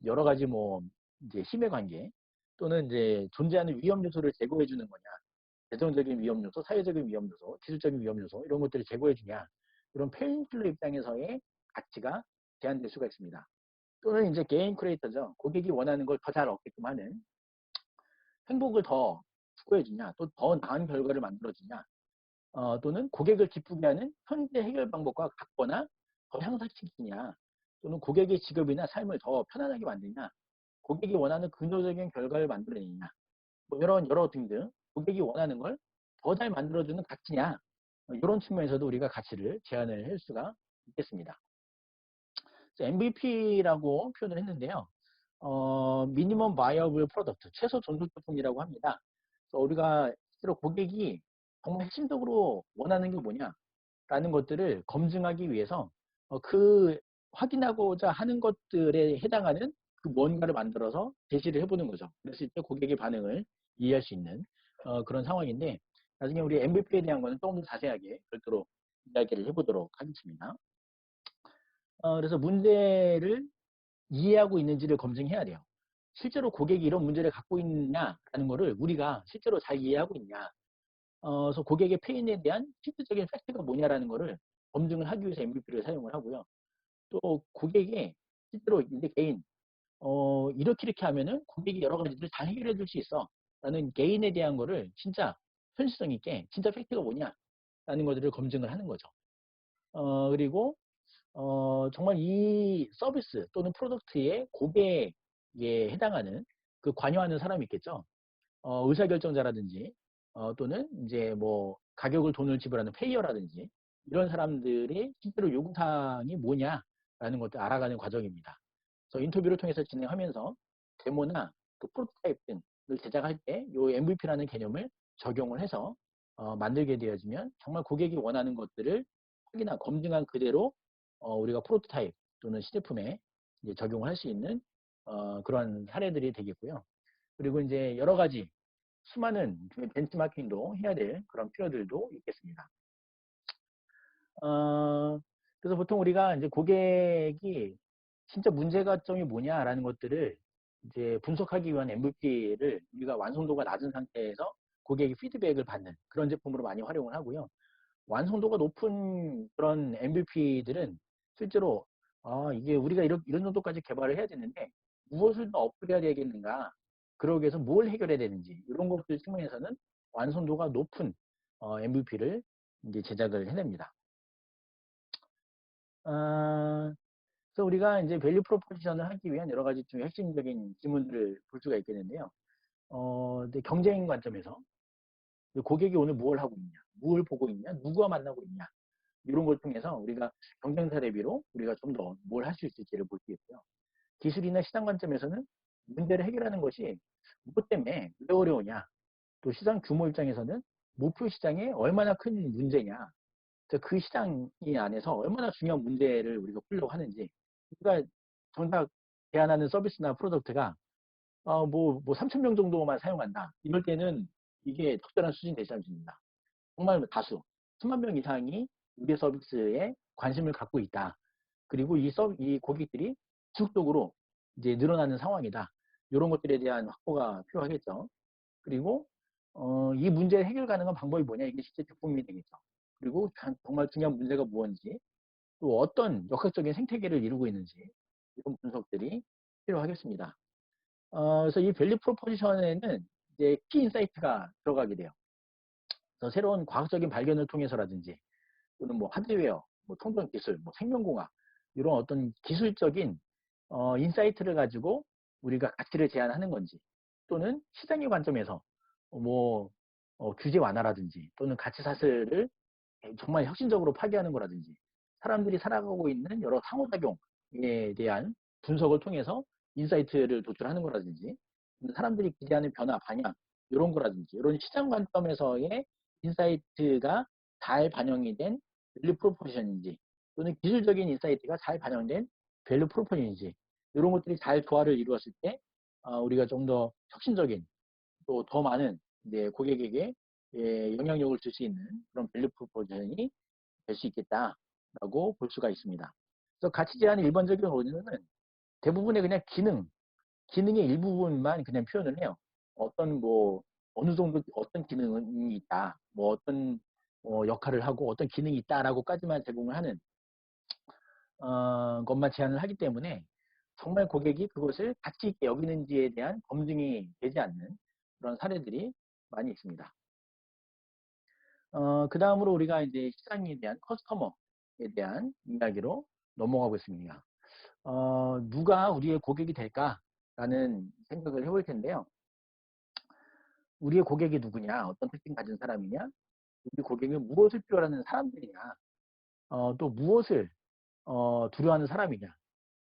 여러 가지 뭐 이제 힘의 관계, 또는 이제 존재하는 위험 요소를 제거해 주는 거냐, 재정적인 위험 요소, 사회적인 위험 요소, 기술적인 위험 요소 이런 것들을 제거해 주냐, 이런 페인킬러 입장에서의 가치가 제한될 수가 있습니다. 또는 이제 게임 크리에이터죠. 고객이 원하는 걸 더 잘 얻게끔 하는, 행복을 더 추구해 주냐, 또 더 나은 결과를 만들어 주냐, 또는 고객을 기쁘게 하는 현재 해결 방법과 같거나 더 향상시키냐, 또는 고객의 직업이나 삶을 더 편안하게 만드냐, 고객이 원하는 근저적인 결과를 만들어내냐, 뭐 이런 여러 등등 고객이 원하는 걸 더 잘 만들어주는 가치냐, 이런 측면에서도 우리가 가치를 제한을 할 수가 있겠습니다. MVP라고 표현을 했는데요. 미니멈 바이어블 프로덕트, 최소 존속 제품이라고 합니다. 그래서 우리가 실제로 고객이 정말 핵심적으로 원하는 게 뭐냐라는 것들을 검증하기 위해서 그 확인하고자 하는 것들에 해당하는 그 뭔가를 만들어서 제시를 해보는 거죠. 그랬을 때 고객의 반응을 이해할 수 있는 그런 상황인데, 나중에 우리 MVP에 대한 거는 조금 더 자세하게 별도로 이야기를 해보도록 하겠습니다. 그래서 문제를 이해하고 있는지를 검증해야 돼요. 실제로 고객이 이런 문제를 갖고 있냐라는 거를 우리가 실제로 잘 이해하고 있냐. 그래서 고객의 페인에 대한 실질적인 팩트가 뭐냐라는 거를 검증을 하기 위해서 MVP를 사용을 하고요. 또 고객의 실제로 이제 개인, 이렇게 하면은 고객이 여러 가지를 잘 해결해 줄 수 있어. 라는 개인에 대한 거를 진짜 현실성 있게 진짜 팩트가 뭐냐라는 것들을 검증을 하는 거죠. 그리고 정말 이 서비스 또는 프로덕트의 고객에 해당하는 그 관여하는 사람이 있겠죠. 의사결정자라든지, 또는 이제 뭐 가격을 돈을 지불하는 페이어라든지, 이런 사람들이 실제로 요구사항이 뭐냐라는 것을 알아가는 과정입니다. 그래서 인터뷰를 통해서 진행하면서 데모나 또 프로토타입 등을 제작할 때 이 MVP라는 개념을 적용을 해서 만들게 되어지면 정말 고객이 원하는 것들을 확인한 검증한 그대로 우리가 프로토타입 또는 시제품에 이제 적용을 할 수 있는 그런 사례들이 되겠고요. 그리고 이제 여러 가지 수많은 벤치마킹도 해야 될 그런 필요들도 있겠습니다. 그래서 보통 우리가 이제 고객이 진짜 문제점이 뭐냐라는 것들을 이제 분석하기 위한 MVP를 우리가 완성도가 낮은 상태에서 고객이 피드백을 받는 그런 제품으로 많이 활용을 하고요. 완성도가 높은 그런 MVP들은 실제로 이게 우리가 이런 정도까지 개발을 해야 되는데 무엇을 더 업그레이드해야 되겠는가, 그러기 위해서 뭘 해결해야 되는지 이런 것들 측면에서는 완성도가 높은 MVP를 이제 제작을 해냅니다. 그래서 우리가 이제 밸류 프로포지션을 하기 위한 여러 가지 좀 핵심적인 질문들을 볼 수가 있겠는데요. 근데 경쟁 관점에서 고객이 오늘 뭘 하고 있냐, 뭘 보고 있냐, 누구와 만나고 있냐, 이런 걸 통해서 우리가 경쟁사 대비로 우리가 좀 더 뭘 할 수 있을지를 볼 수 있고요. 기술이나 시장 관점에서는 문제를 해결하는 것이 무엇 때문에 왜 어려우냐, 또 시장 규모 입장에서는 목표 시장에 얼마나 큰 문제냐, 그 시장이 안에서 얼마나 중요한 문제를 우리가 풀려고 하는지, 우리가 정작 제안하는 서비스나 프로덕트가 뭐 3천 명 정도만 사용한다, 이럴 때는 이게 적절한 수준이 되지 않습니다. 정말 다수 수만 명 이상이 우리 서비스에 관심을 갖고 있다. 그리고 이 고객들이 지속적으로 이제 늘어나는 상황이다. 이런 것들에 대한 확보가 필요하겠죠. 그리고 이 문제 해결 가능한 방법이 뭐냐, 이게 실제 제품이 되겠죠. 그리고 정말 중요한 문제가 무엇인지, 또 어떤 역학적인 생태계를 이루고 있는지, 이런 분석들이 필요하겠습니다. 그래서 이 밸류 프로포지션에는 이제 키 인사이트가 들어가게 돼요. 그래서 새로운 과학적인 발견을 통해서라든지, 또는 뭐 하드웨어, 뭐 통전 기술, 뭐 생명공학, 이런 어떤 기술적인 인사이트를 가지고 우리가 가치를 제안하는 건지, 또는 시장의 관점에서 뭐 규제 완화라든지, 또는 가치 사슬을 정말 혁신적으로 파괴하는 거라든지, 사람들이 살아가고 있는 여러 상호작용에 대한 분석을 통해서 인사이트를 도출하는 거라든지, 사람들이 기대하는 변화, 방향, 이런 거라든지, 이런 시장 관점에서의 인사이트가 잘 반영이 된 밸류 프로포션인지, 또는 기술적인 인사이트가 잘 반영된 밸류 프로포션인지, 이런 것들이 잘 조화를 이루었을 때 우리가 좀 더 혁신적인, 또 더 많은 이제 고객에게 영향력을 줄 수 있는 그런 밸류 프로포션이 될 수 있겠다라고 볼 수가 있습니다. 그래서 가치 제한의 일반적인 원인은 대부분의 그냥 기능의 일부분만 그냥 표현을 해요. 어떤 뭐 어느 정도 어떤 기능이 있다, 뭐 어떤 역할을 하고 어떤 기능이 있다라고까지만 제공을 하는 것만 제안을 하기 때문에 정말 고객이 그것을 가치 있게 여기는지에 대한 검증이 되지 않는 그런 사례들이 많이 있습니다. 그 다음으로 우리가 이제 시장에 대한 커스터머에 대한 이야기로 넘어가고 있습니다. 누가 우리의 고객이 될까라는 생각을 해볼 텐데요. 우리의 고객이 누구냐, 어떤 특징 가진 사람이냐, 우리 고객은 무엇을 필요로 하는 사람들이냐, 또 무엇을 두려워하는 사람이냐,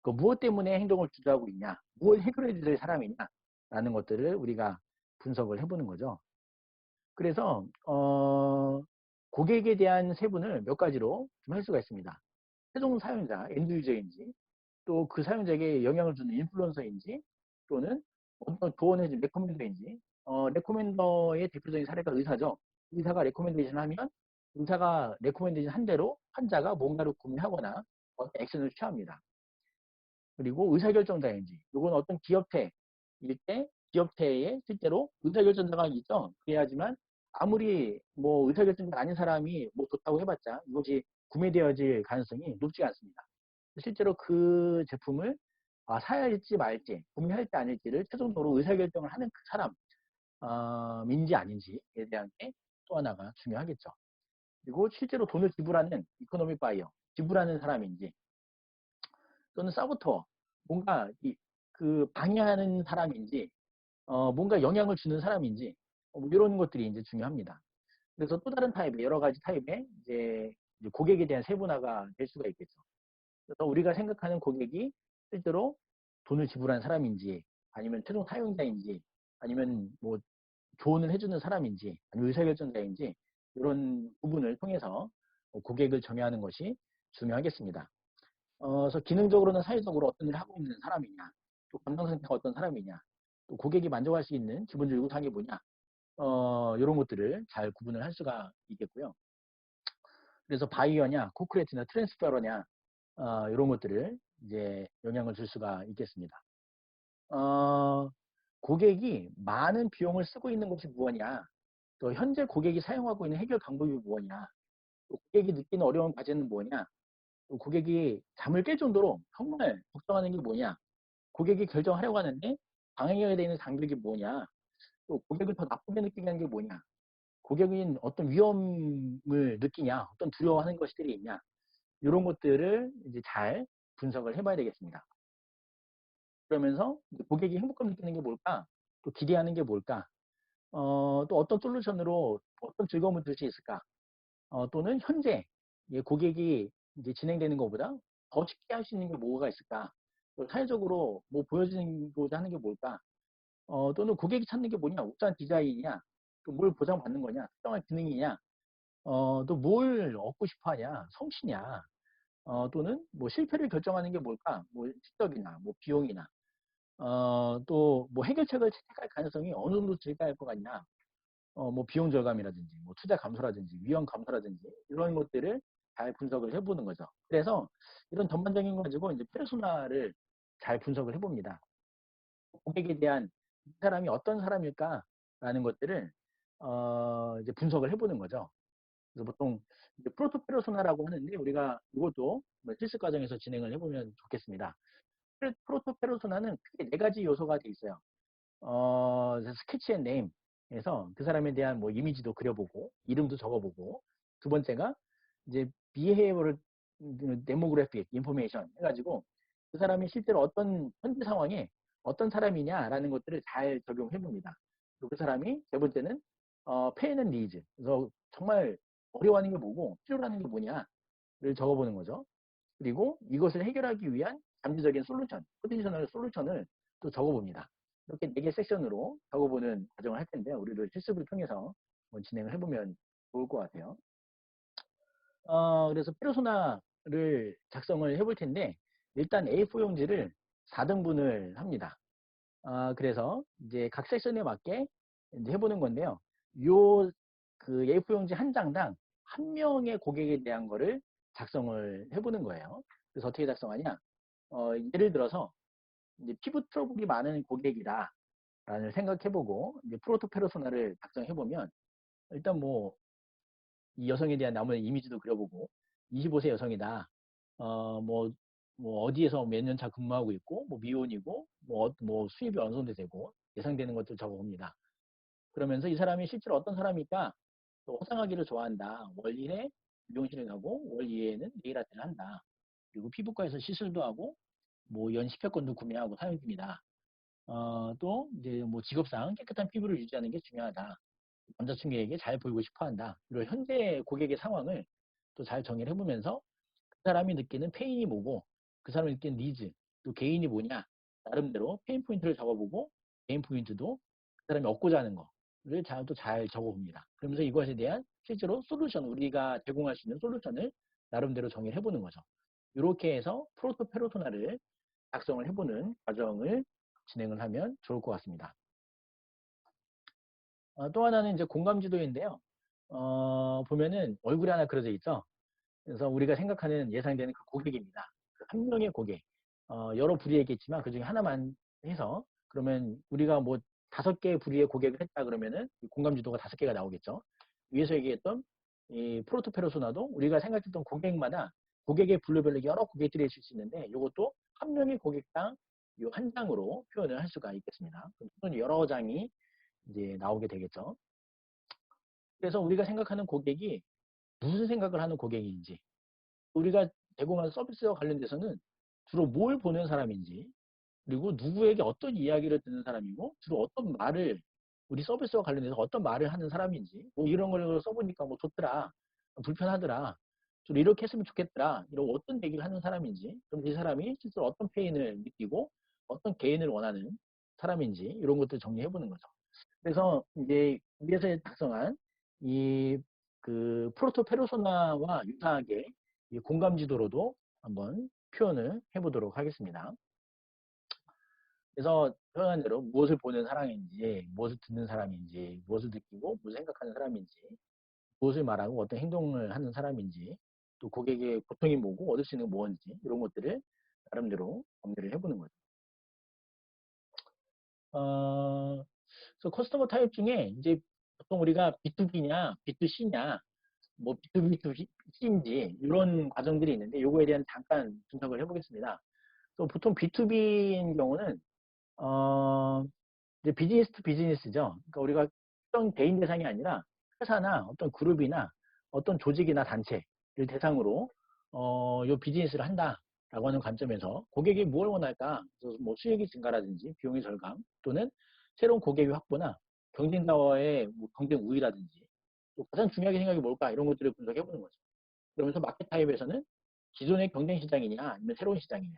그 무엇 때문에 행동을 주저하고 있냐, 무엇을 해결해 줄 사람이냐라는 것들을 우리가 분석을 해보는 거죠. 그래서 고객에 대한 세분을 몇 가지로 좀 할 수가 있습니다. 최종 사용자, 엔드 유저인지, 또 그 사용자에게 영향을 주는 인플루언서인지, 또는 어떤 조언해준 레코멘더인지, 레코멘더의 대표적인 사례가 의사죠. 의사가 레코멘데이션 하면 의사가 레코멘데이션 한 대로 환자가 뭔가를 구매하거나 어떤 액션을 취합니다. 그리고 의사결정자인지, 이건 어떤 기업체일 때 기업체에 실제로 의사결정자가 있죠. 그래야지만 아무리 뭐 의사결정자가 아닌 사람이 뭐 좋다고 해봤자 이것이 구매되어질 가능성이 높지 않습니다. 실제로 그 제품을 사야 할지 말지, 구매할지 아닐지를 최종적으로 의사결정을 하는 그 사람인지 아닌지에 대한 게 또 하나가 중요하겠죠. 그리고 실제로 돈을 지불하는 이코노미 바이어, 지불하는 사람인지, 또는 서부터 뭔가 그 방해하는 사람인지, 뭔가 영향을 주는 사람인지, 뭐 이런 것들이 이제 중요합니다. 그래서 또 다른 타입의 여러 가지 타입의 이제 이제 고객에 대한 세분화가 될 수가 있겠죠. 그래서 우리가 생각하는 고객이 실제로 돈을 지불한 사람인지, 아니면 최종 사용자인지, 아니면 뭐 조언을 해주는 사람인지, 아니면 의사결정자인지, 이런 부분을 통해서 고객을 정의하는 것이 중요하겠습니다. 그래서 기능적으로는 사회적으로 어떤 일을 하고 있는 사람이냐, 또 감정 상태가 어떤 사람이냐, 또 고객이 만족할 수 있는 기본적 요구사항이 뭐냐, 이런 것들을 잘 구분을 할 수가 있겠고요. 그래서 바이어냐, 코크레이트냐, 트랜스페러냐, 이런 것들을 이제 영향을 줄 수가 있겠습니다. 고객이 많은 비용을 쓰고 있는 것이 무엇이냐, 또 현재 고객이 사용하고 있는 해결 방법이 무엇이냐, 또 고객이 느끼는 어려운 과제는 뭐냐, 또 고객이 잠을 깰 정도로 정말 걱정하는 게 뭐냐, 고객이 결정하려고 하는데 방해가 되는 장벽이 뭐냐, 또 고객을 더 나쁘게 느끼게 하는 게 뭐냐, 고객은 어떤 위험을 느끼냐, 어떤 두려워하는 것들이 있냐, 이런 것들을 이제 잘 분석을 해봐야 되겠습니다. 그러면서 고객이 행복감 느끼는 게 뭘까, 또 기대하는 게 뭘까, 또 어떤 솔루션으로 어떤 즐거움을 줄 수 있을까, 또는 현재 고객이 이제 진행되는 것보다 더 쉽게 할 수 있는 게 뭐가 있을까, 또 사회적으로 뭐 보여주고자 하는 게 뭘까, 또는 고객이 찾는 게 뭐냐, 우수한 디자인이냐, 또 뭘 보장받는 거냐, 특정한 기능이냐, 또 뭘 얻고 싶어 하냐, 성취냐, 또는 뭐 실패를 결정하는 게 뭘까, 뭐 시적이나 뭐 비용이나, 또 뭐 해결책을 채택할 가능성이 어느 정도 증가할 것 같냐, 뭐 비용 절감이라든지, 뭐 투자 감소라든지, 위험 감소라든지, 이런 것들을 잘 분석을 해보는 거죠. 그래서 이런 전반적인 거 가지고 이제 페르소나를 잘 분석을 해봅니다. 고객에 대한 이 사람이 어떤 사람일까라는 것들을 이제 분석을 해보는 거죠. 그래서 보통 이제 프로토 페르소나라고 하는데, 우리가 이것도 뭐 실습 과정에서 진행을 해보면 좋겠습니다. 프로토 페르소나는 크게 네 가지 요소가 돼 있어요. 스케치 앤 네임에서 그 사람에 대한 뭐 이미지도 그려보고 이름도 적어보고, 두 번째가 이제 비헤이버럴 데모그래픽 인포메이션 해가지고 그 사람이 실제로 어떤 현재 상황에 어떤 사람이냐라는 것들을 잘 적용해 봅니다. 그리고 그 사람이 세 번째는 페인 앤 니즈, 그래서 정말 어려워하는 게 뭐고 필요로 하는 게 뭐냐를 적어보는 거죠. 그리고 이것을 해결하기 위한 잠재적인 솔루션, 포텐셜 솔루션을 또 적어봅니다. 이렇게 4개 섹션으로 적어보는 과정을 할 텐데요. 우리도 실습을 통해서 진행을 해보면 좋을 것 같아요. 그래서 페르소나를 작성을 해볼 텐데, 일단 A4 용지를 4등분을 합니다. 그래서 이제 각 섹션에 맞게 이제 해보는 건데요. 요 그 A4 용지 한 장당 한 명의 고객에 대한 거를 작성을 해보는 거예요. 그래서 어떻게 작성하냐? 예를 들어서 이제 피부 트러블이 많은 고객이다 라는 생각해보고 이제 프로토 페르소나를 작성해보면, 일단 뭐 이 여성에 대한 나머지 이미지도 그려보고 25세 여성이다. 뭐 어디에서 몇 년 차 근무하고 있고, 뭐 미혼이고, 뭐 수입이 어느 정도 되고 예상되는 것들 적어봅니다. 그러면서 이 사람이 실제로 어떤 사람일까? 또 화장하기를 좋아한다. 월 1회 미용실을 가고 월 2회에는 네일 아트를 한다. 그리고 피부과에서 시술도 하고 뭐 연 10회권도 구매하고 사용 중이다. 또 이제 뭐 직업상 깨끗한 피부를 유지하는 게 중요하다. 남자친구에게 잘 보이고 싶어 한다. 이런 현재 고객의 상황을 또 잘 정의를 해보면서 그 사람이 느끼는 페인이 뭐고, 그 사람이 느끼는 니즈, 또 개인이 뭐냐, 나름대로 페인 포인트를 적어보고, 개인 포인트도 그 사람이 얻고자 하는 거를 또 잘 적어봅니다. 그러면서 이것에 대한 실제로 솔루션, 우리가 제공할 수 있는 솔루션을 나름대로 정의를 해보는 거죠. 이렇게 해서 프로토 페르소나를 작성을 해보는 과정을 진행을 하면 좋을 것 같습니다. 또 하나는 이제 공감 지도인데요. 보면은 얼굴이 하나 그려져 있죠. 그래서 우리가 생각하는 예상되는 그 고객입니다. 그한 명의 고객. 여러 부류에 있겠지만 그 중에 하나만 해서, 그러면 우리가 뭐 5개 부류의 고객을 했다 그러면은 공감 지도가 5개가 나오겠죠. 위에서 얘기했던 이 프로토 페르소나도 우리가 생각했던 고객마다 고객의 분류별로 여러 고객들이 있을 수 있는데, 이것도 한 명의 고객당 이 한 장으로 표현을 할 수가 있겠습니다. 그럼 여러 장이 이제 나오게 되겠죠. 그래서 우리가 생각하는 고객이 무슨 생각을 하는 고객인지, 우리가 제공한 서비스와 관련돼서는 주로 뭘 보는 사람인지, 그리고 누구에게 어떤 이야기를 듣는 사람이고, 주로 어떤 말을, 우리 서비스와 관련해서 어떤 말을 하는 사람인지, 뭐 이런 걸 써보니까 뭐 좋더라, 불편하더라, 좀 이렇게 했으면 좋겠더라. 이런 어떤 얘기를 하는 사람인지, 그럼 이 사람이 실제로 어떤 페인을 느끼고 어떤 개인을 원하는 사람인지 이런 것들 정리해보는 거죠. 그래서 이제 위에서 작성한 이 그 프로토 페르소나와 유사하게 이 공감 지도로도 한번 표현을 해보도록 하겠습니다. 그래서 표현한 대로 무엇을 보는 사람인지, 무엇을 듣는 사람인지, 무엇을 느끼고 무엇을 생각하는 사람인지, 무엇을 말하고 어떤 행동을 하는 사람인지, 또 고객의 고통이 뭐고 얻을 수 있는 게 뭔지 이런 것들을 나름대로 정리를 해보는 거죠. 그래서 커스터머 타입 중에 이제 보통 우리가 B2B냐, B2C냐, 뭐 B2B, B2C인지 이런 과정들이 있는데 요거에 대한 잠깐 분석을 해보겠습니다. 또 보통 B2B인 경우는 이제 비즈니스 투 비즈니스죠. 그러니까 우리가 특정 개인 대상이 아니라 회사나 어떤 그룹이나 어떤 조직이나 단체를 대상으로 요 비즈니스를 한다라고 하는 관점에서 고객이 뭘 원할까? 그래서 뭐 수익이 증가라든지 비용의 절감 또는 새로운 고객의 확보나 경쟁자와의 뭐 경쟁 우위라든지 또 가장 중요하게 생각이 뭘까? 이런 것들을 분석해보는 거죠. 그러면서 마켓 타입에서는 기존의 경쟁 시장이냐 아니면 새로운 시장이냐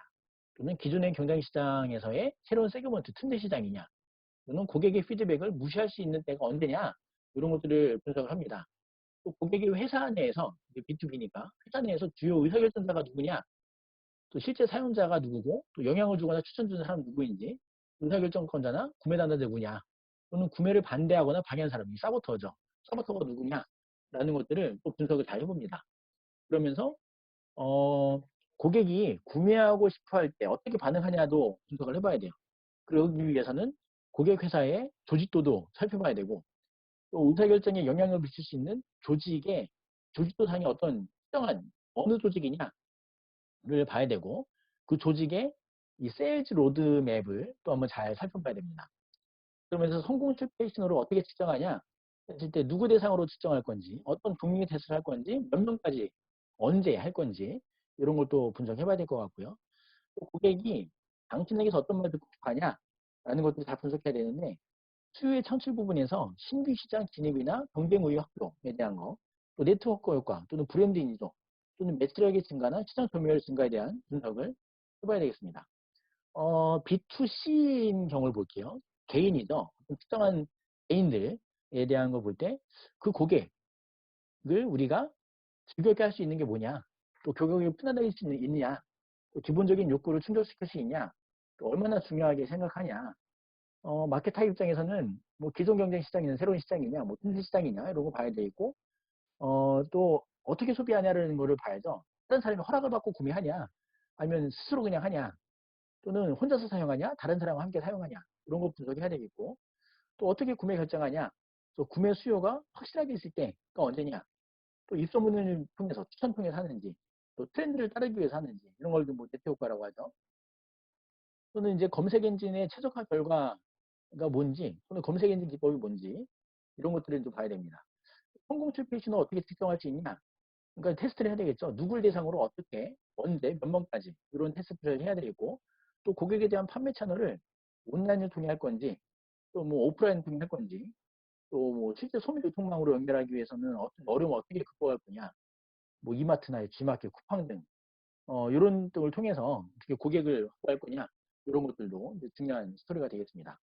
또는 기존의 경쟁 시장에서의 새로운 세그먼트 틈새 시장이냐 또는 고객의 피드백을 무시할 수 있는 때가 언제냐 이런 것들을 분석을 합니다. 또 고객이 회사 내에서 B2B니까 회사 내에서 주요 의사결정자가 누구냐 또 실제 사용자가 누구고 또 영향을 주거나 추천 주는 사람 누구인지 의사결정권자나 구매단자 누구냐 또는 구매를 반대하거나 방해하는 사람이 사보터죠. 사보터가 누구냐 라는 것들을 또 분석을 잘 해봅니다. 그러면서 고객이 구매하고 싶어 할 때 어떻게 반응하냐도 분석을 해봐야 돼요. 그러기 위해서는 고객 회사의 조직도도 살펴봐야 되고 또 의사결정에 영향을 미칠 수 있는 조직의 조직도상의 어떤 특정한 어느 조직이냐를 봐야 되고 그 조직의 이 세일즈 로드맵을 또 한번 잘 살펴봐야 됩니다. 그러면서 성공 실패 신호를 어떻게 측정하냐 했을 때 누구 대상으로 측정할 건지 어떤 종류의 테스트를 할 건지 몇 명까지 언제 할 건지 이런 것도 분석해봐야 될 것 같고요. 또 고객이 당신에게서 어떤 말 듣고 싶어 하냐라는 것들을 다 분석해야 되는데 수요의 창출 부분에서 신규 시장 진입이나 경쟁 우위 확보에 대한 거, 또 네트워크 효과 또는 브랜드 인지도 또는 매출액의 증가나 시장 점유율 증가에 대한 분석을 해봐야 되겠습니다. B2C인 경우를 볼게요. 개인이죠. 특정한 개인들에 대한 걸 볼 때 그 고객을 우리가 즐겁게 할 수 있는 게 뭐냐, 또 고객이 편안하게 수 있느냐, 또 기본적인 욕구를 충족시킬 수 있냐, 또 얼마나 중요하게 생각하냐, 마켓 타입 입장에서는 뭐 기존 경쟁 시장이냐, 새로운 시장이냐, 뭐 틈새 시장이냐 이런 거 봐야 되고, 또 어떻게 소비하냐라는 거를 봐야죠. 다른 사람이 허락을 받고 구매하냐, 아니면 스스로 그냥 하냐, 또는 혼자서 사용하냐, 다른 사람과 함께 사용하냐 이런 거 분석해야 되겠고, 또 어떻게 구매 결정하냐, 또 구매 수요가 확실하게 있을 때가 언제냐, 또 입소문을 통해서 추천 통해서 하는지, 또 트렌드를 따르기 위해서 하는지 이런 걸 뭐 네트 효과라고 하죠. 또는 이제 검색 엔진의 최적화 결과가 뭔지, 또는 검색 엔진 기법이 뭔지 이런 것들을 좀 봐야 됩니다. 성공 실패 신호 어떻게 측정할 수 있냐? 그러니까 테스트를 해야 되겠죠. 누굴 대상으로 어떻게, 언제, 몇 번까지 이런 테스트를 해야 되겠고, 또 고객에 대한 판매 채널을 온라인을 통해 할 건지, 또 뭐 오프라인 통해 할 건지, 또 뭐 실제 소매 유통망으로 연결하기 위해서는 어떤 어려움을 어떻게 극복할 거냐, 뭐 이마트나 G마켓, 쿠팡 등 이런 등을 통해서 어떻게 고객을 확보할 거냐, 이런 것들도 이제 중요한 스토리가 되겠습니다.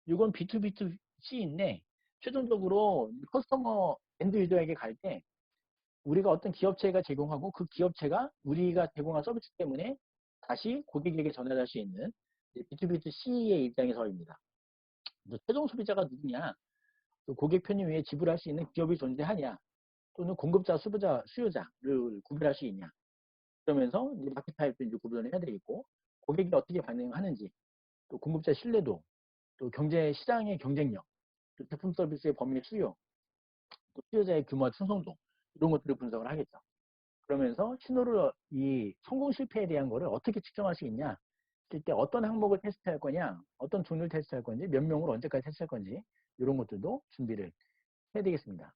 이건 B2B2C인데 최종적으로 커스터머 엔드 유저에게 갈 때 우리가 어떤 기업체가 제공하고 그 기업체가 우리가 제공한 서비스 때문에 다시 고객에게 전달할 수 있는 B2B2C의 입장에서입니다. 최종 소비자가 누구냐, 또 고객 편의 위에 지불할 수 있는 기업이 존재하냐, 또는 공급자, 수요자를 구별할 수 있냐. 그러면서 이제 마켓 타입도 이제 구분을 해야 되겠고, 고객이 어떻게 반응하는지, 또 공급자 신뢰도, 또 경제 시장의 경쟁력, 또 제품 서비스의 범위 수요, 또 수요자의 규모와 충성도 이런 것들을 분석을 하겠죠. 그러면서 신호를 이 성공 실패에 대한 거를 어떻게 측정할 수 있냐, 때 어떤 항목을 테스트할 거냐, 어떤 종류를 테스트할 건지, 몇 명으로 언제까지 테스트할 건지 이런 것들도 준비를 해야 되겠습니다.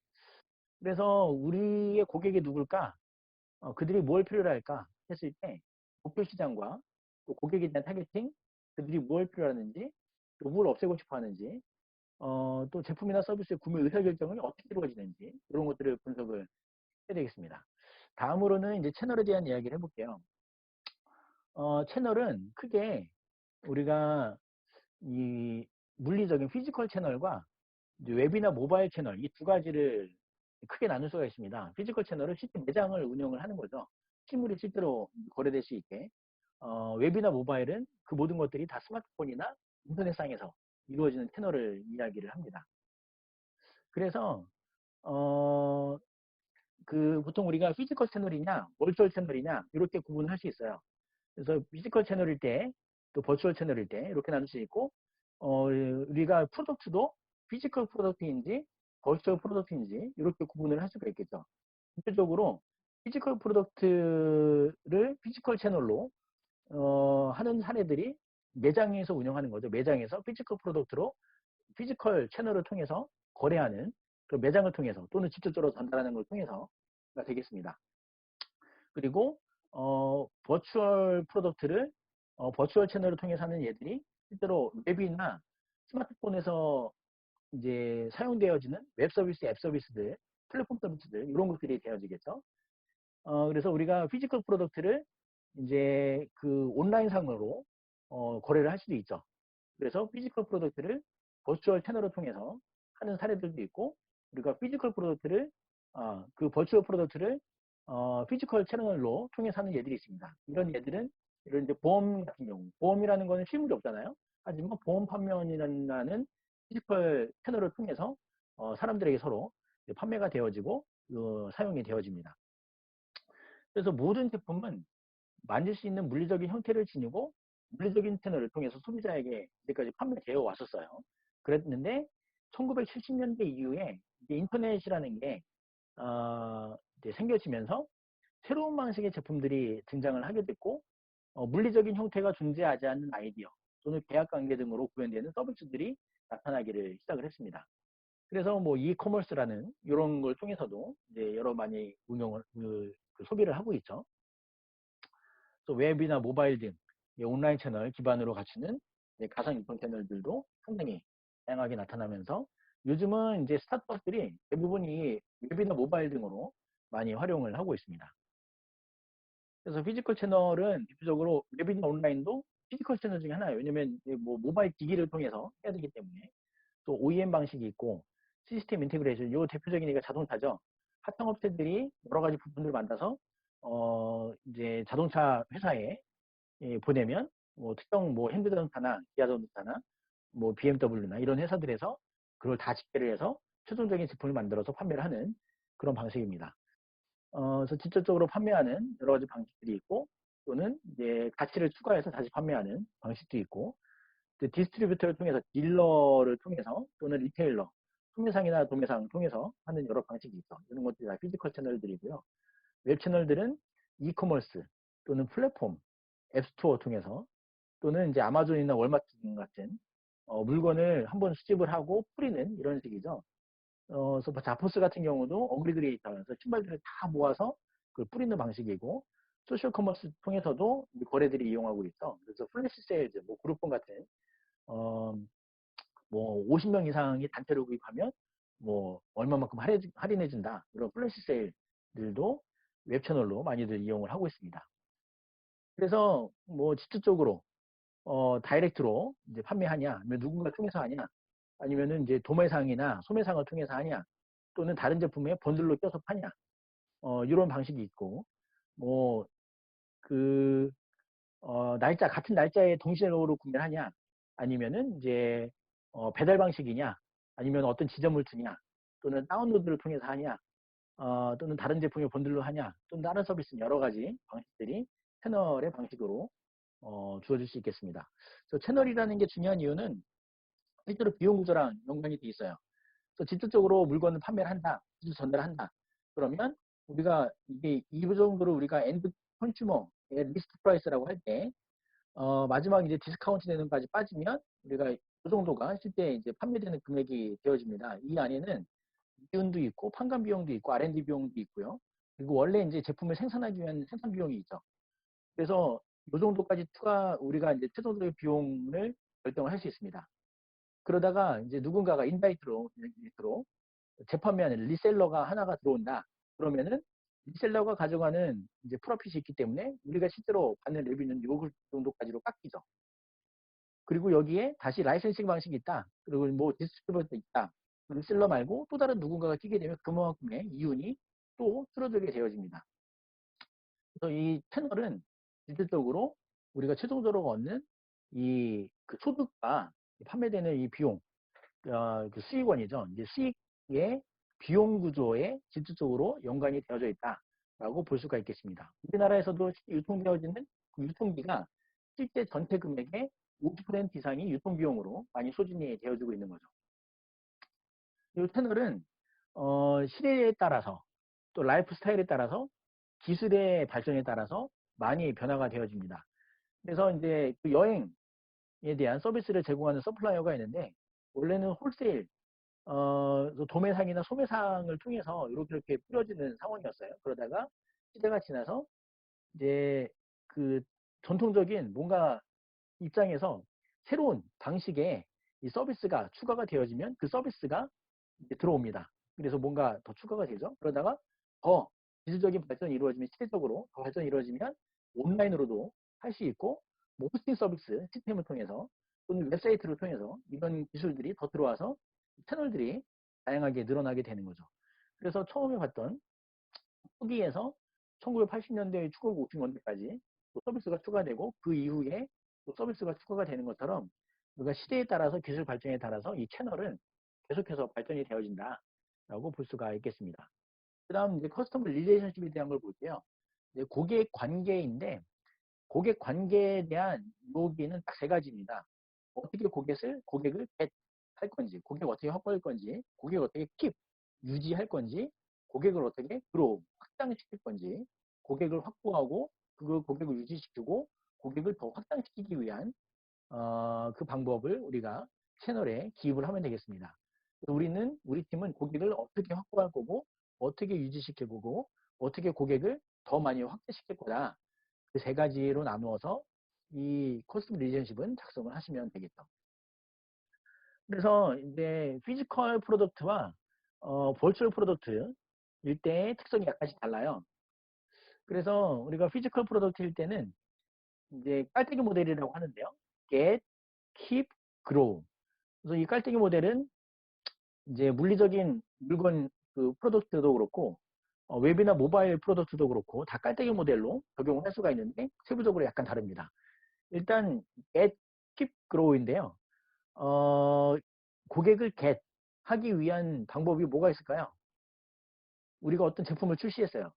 그래서 우리의 고객이 누굴까, 그들이 뭘 필요로 할까 했을 때 목표 시장과 또 고객에 대한 타겟팅, 그들이 뭘 필요하는지, 또 뭘 없애고 싶어 하는지, 또 제품이나 서비스의 구매 의사결정이 어떻게 이루어지는지 이런 것들을 분석을 해야 되겠습니다. 다음으로는 이제 채널에 대한 이야기를 해볼게요. 채널은 크게 우리가 이 물리적인 피지컬 채널과 이제 웹이나 모바일 채널 이 두 가지를 크게 나눌 수가 있습니다. 피지컬 채널은 실제 매장을 운영을 하는 거죠. 실물이 실제로 거래될 수 있게. 웹이나 모바일은 그 모든 것들이 다 스마트폰이나 인터넷상에서 이루어지는 채널을 이야기를 합니다. 그래서 어, 보통 우리가 피지컬 채널이냐, 버추얼 채널이냐 이렇게 구분할 수 있어요. 그래서 피지컬 채널일 때, 또 버추얼 채널일 때 이렇게 나눌 수 있고, 우리가 프로덕트도 피지컬 프로덕트인지 버추얼 프로덕트인지 이렇게 구분을 할 수가 있겠죠. 대표적으로 피지컬 프로덕트를 피지컬 채널로 하는 사례들이 매장에서 운영하는 거죠. 매장에서 피지컬 프로덕트로 피지컬 채널을 통해서 거래하는 그 매장을 통해서 또는 직접적으로 전달하는 걸 통해서가 되겠습니다. 그리고 버추얼 프로덕트를 버추얼 채널을 통해서 하는 얘들이 실제로 웹이나 스마트폰에서 이제 사용되어지는 웹 서비스, 앱 서비스들, 플랫폼 서비스들 이런 것들이 되어지겠죠. 그래서 우리가 피지컬 프로덕트를 이제 그 온라인상으로 거래를 할 수도 있죠. 그래서 피지컬 프로덕트를 버추얼 채널을 통해서 하는 사례들도 있고, 우리가 피지컬 프로덕트를 그 버추얼 프로덕트를 피지컬 채널로 통해서 하는 예들이 있습니다. 이런 예들은 이런 이제 보험 같은 경우, 보험이라는 거는 실물이 없잖아요. 하지만 보험 판매원이라는 피지컬 채널을 통해서 사람들에게 서로 판매가 되어지고 사용이 되어집니다. 그래서 모든 제품은 만질 수 있는 물리적인 형태를 지니고 물리적인 채널을 통해서 소비자에게 이제까지 판매되어 왔었어요. 그랬는데 1970년대 이후에 이제 인터넷이라는 게 이제 생겨지면서 새로운 방식의 제품들이 등장을 하게 됐고, 물리적인 형태가 존재하지 않는 아이디어 또는 계약 관계 등으로 구현되는 서비스들이 나타나기를 시작을 했습니다. 그래서 뭐 이커머스라는 이런 걸 통해서도 이제 여러 많이 운영을 그 소비를 하고 있죠. 또 웹이나 모바일 등 온라인 채널 기반으로 갖추는 가상 유통 채널들도 상당히 다양하게 나타나면서 요즘은 이제 스타트업들이 대부분 이 웹이나 모바일 등으로 많이 활용을 하고 있습니다. 그래서 피지컬 채널은 대표적으로 웹이나 온라인도 피지컬 채널 중에 하나예요. 왜냐면 뭐 모바일 기기를 통해서 해야 되기 때문에. 또 OEM 방식이 있고 시스템 인테그레이션, 요 대표적인 얘기가 자동차죠. 하청업체들이 여러 가지 부품들을 만들어서 이제 자동차 회사에 보내면 뭐 특정 뭐 현대자동차나 기아자동차나 뭐 BMW나 이런 회사들에서 그걸 다 집계를 해서 최종적인 제품을 만들어서 판매를 하는 그런 방식입니다. 그래서 직접적으로 판매하는 여러 가지 방식들이 있고, 또는 이제 가치를 추가해서 다시 판매하는 방식도 있고, 또 디스트리뷰터를 통해서 딜러를 통해서 또는 리테일러, 소매상이나 도매상 통해서 하는 여러 방식이 있어. 이런 것들이 다 피지컬 채널들이고요. 웹 채널들은 이커머스 또는 플랫폼, 앱스토어 통해서 또는 이제 아마존이나 월마트 같은 물건을 한번 수집을 하고 뿌리는 이런 식이죠. 그래서 자포스 같은 경우도 어그리그레이터에서 신발들을 다 모아서 그걸 뿌리는 방식이고, 소셜 커머스 통해서도 거래들이 이용하고 있어. 그래서 플래시 세일즈, 뭐 그룹폰 같은 어, 뭐 50명 이상이 단체로 구입하면 뭐 얼마만큼 할인해준다, 이런 플래시 세일들도 웹 채널로 많이들 이용을 하고 있습니다. 그래서 뭐 직접적으로 다이렉트로 이제 판매하냐, 아니면 누군가 통해서 하냐, 아니면은 이제 도매상이나 소매상을 통해서 하냐, 또는 다른 제품에 번들로 껴서 파냐, 이런 방식이 있고, 뭐, 그, 같은 날짜에 동시로 구매를 하냐, 아니면은 이제, 배달 방식이냐, 아니면 어떤 지점을 두냐, 또는 다운로드를 통해서 하냐, 또는 다른 제품을 번들로 하냐, 또는 다른 서비스 여러 가지 방식들이 채널의 방식으로 주어질 수 있겠습니다. 그래서 채널이라는 게 중요한 이유는 실제로 비용 구조랑 연관이 돼 있어요. 그래서 직접적으로 물건을 판매를 한다, 직접 전달을 한다. 그러면 우리가 이게 이 정도로 우리가 엔드 컨슈머의 리스트 프라이스라고 할 때, 마지막 이제 디스카운트 되는 까지 빠지면 우리가 이 정도가 실제 이제 판매되는 금액이 되어집니다. 이 안에는 이윤도 있고 판관 비용도 있고 R&D 비용도 있고요. 그리고 원래 이제 제품을 생산하기 위한 생산 비용이 있죠. 그래서 이 정도까지 추가 우리가 이제 최종적인 비용을 결정을 할 수 있습니다. 그러다가 이제 누군가가 인다이트로 재판매하는 리셀러가 하나가 들어온다. 그러면은 리셀러가 가져가는 이제 프로핏이 있기 때문에 우리가 실제로 받는 레비는 요 정도까지로 깎이죠. 그리고 여기에 다시 라이센싱 방식이 있다. 그리고 뭐 디스트리뷰터도 있다. 리셀러 말고 또 다른 누군가가 끼게 되면 그만큼의 이윤이 또 줄어들게 되어집니다. 그래서 이 채널은 실질적으로 우리가 최종적으로 얻는 이 그 소득과 판매되는 이 비용, 그 수익원이죠. 이제 수익의 비용 구조에 직접적으로 연관이 되어져 있다라고 볼 수가 있겠습니다. 우리나라에서도 유통되어지는 그 유통비가 실제 전체 금액의 50% 이상이 유통비용으로 많이 소진이 되어지고 있는 거죠. 이 채널은 시대에 따라서 또 라이프 스타일에 따라서 기술의 발전에 따라서 많이 변화가 되어집니다. 그래서 이제 그 여행에 대한 서비스를 제공하는 서플라이어가 있는데 원래는 홀세일 도매상이나 소매상을 통해서 이렇게 뿌려지는 상황이었어요. 그러다가 시대가 지나서 이제 그 전통적인 뭔가 입장에서 새로운 방식의 이 서비스가 추가가 되어지면 그 서비스가 이제 들어옵니다. 그래서 뭔가 더 추가가 되죠. 그러다가 더 기술적인 발전이 이루어지면 시대적으로 더 발전이 이루어지면 온라인으로도 할 수 있고 뭐 호스팅 서비스 시스템을 통해서 또는 웹사이트를 통해서 이런 기술들이 더 들어와서 채널들이 다양하게 늘어나게 되는 거죠. 그래서 처음에 봤던 후기에서 1980년대 초고 50년대까지 서비스가 추가되고 그 이후에 또 서비스가 추가가 되는 것처럼 우리가 시대에 따라서 기술 발전에 따라서 이 채널은 계속해서 발전이 되어진다라고 볼 수가 있겠습니다. 그 다음 이제 커스터머 릴레이션십에 대한 걸 볼게요. 이제 고객 관계인데 고객 관계에 대한 요기는 딱 세 가지입니다. 어떻게 고객을 get 할 건지, 고객 어떻게 확보할 건지, 고객 어떻게 keep 유지할 건지, 고객을 어떻게 grow 확장시킬 건지, 고객을 확보하고 그 고객을 유지시키고 고객을 더 확장시키기 위한 그 방법을 우리가 채널에 기입을 하면 되겠습니다. 우리 팀은 고객을 어떻게 확보할 거고, 어떻게 유지시킬 거고, 어떻게 고객을 더 많이 확대시킬 거다. 그 세 가지로 나누어서 이 커스텀 리레이션십은 작성을 하시면 되겠죠. 그래서 이제 피지컬 프로덕트와 버추얼 프로덕트일 때의 특성이 약간씩 달라요. 그래서 우리가 피지컬 프로덕트일 때는 이제 깔때기 모델이라고 하는데요. get, keep, grow. 그래서 이 깔때기 모델은 이제 물리적인 물건 그 프로덕트도 그렇고 웹이나 모바일 프로덕트도 그렇고 다 깔때기 모델로 적용을 할 수가 있는데 세부적으로 약간 다릅니다. 일단 get, keep, grow인데요. 고객을 get 하기 위한 방법이 뭐가 있을까요? 우리가 어떤 제품을 출시했어요.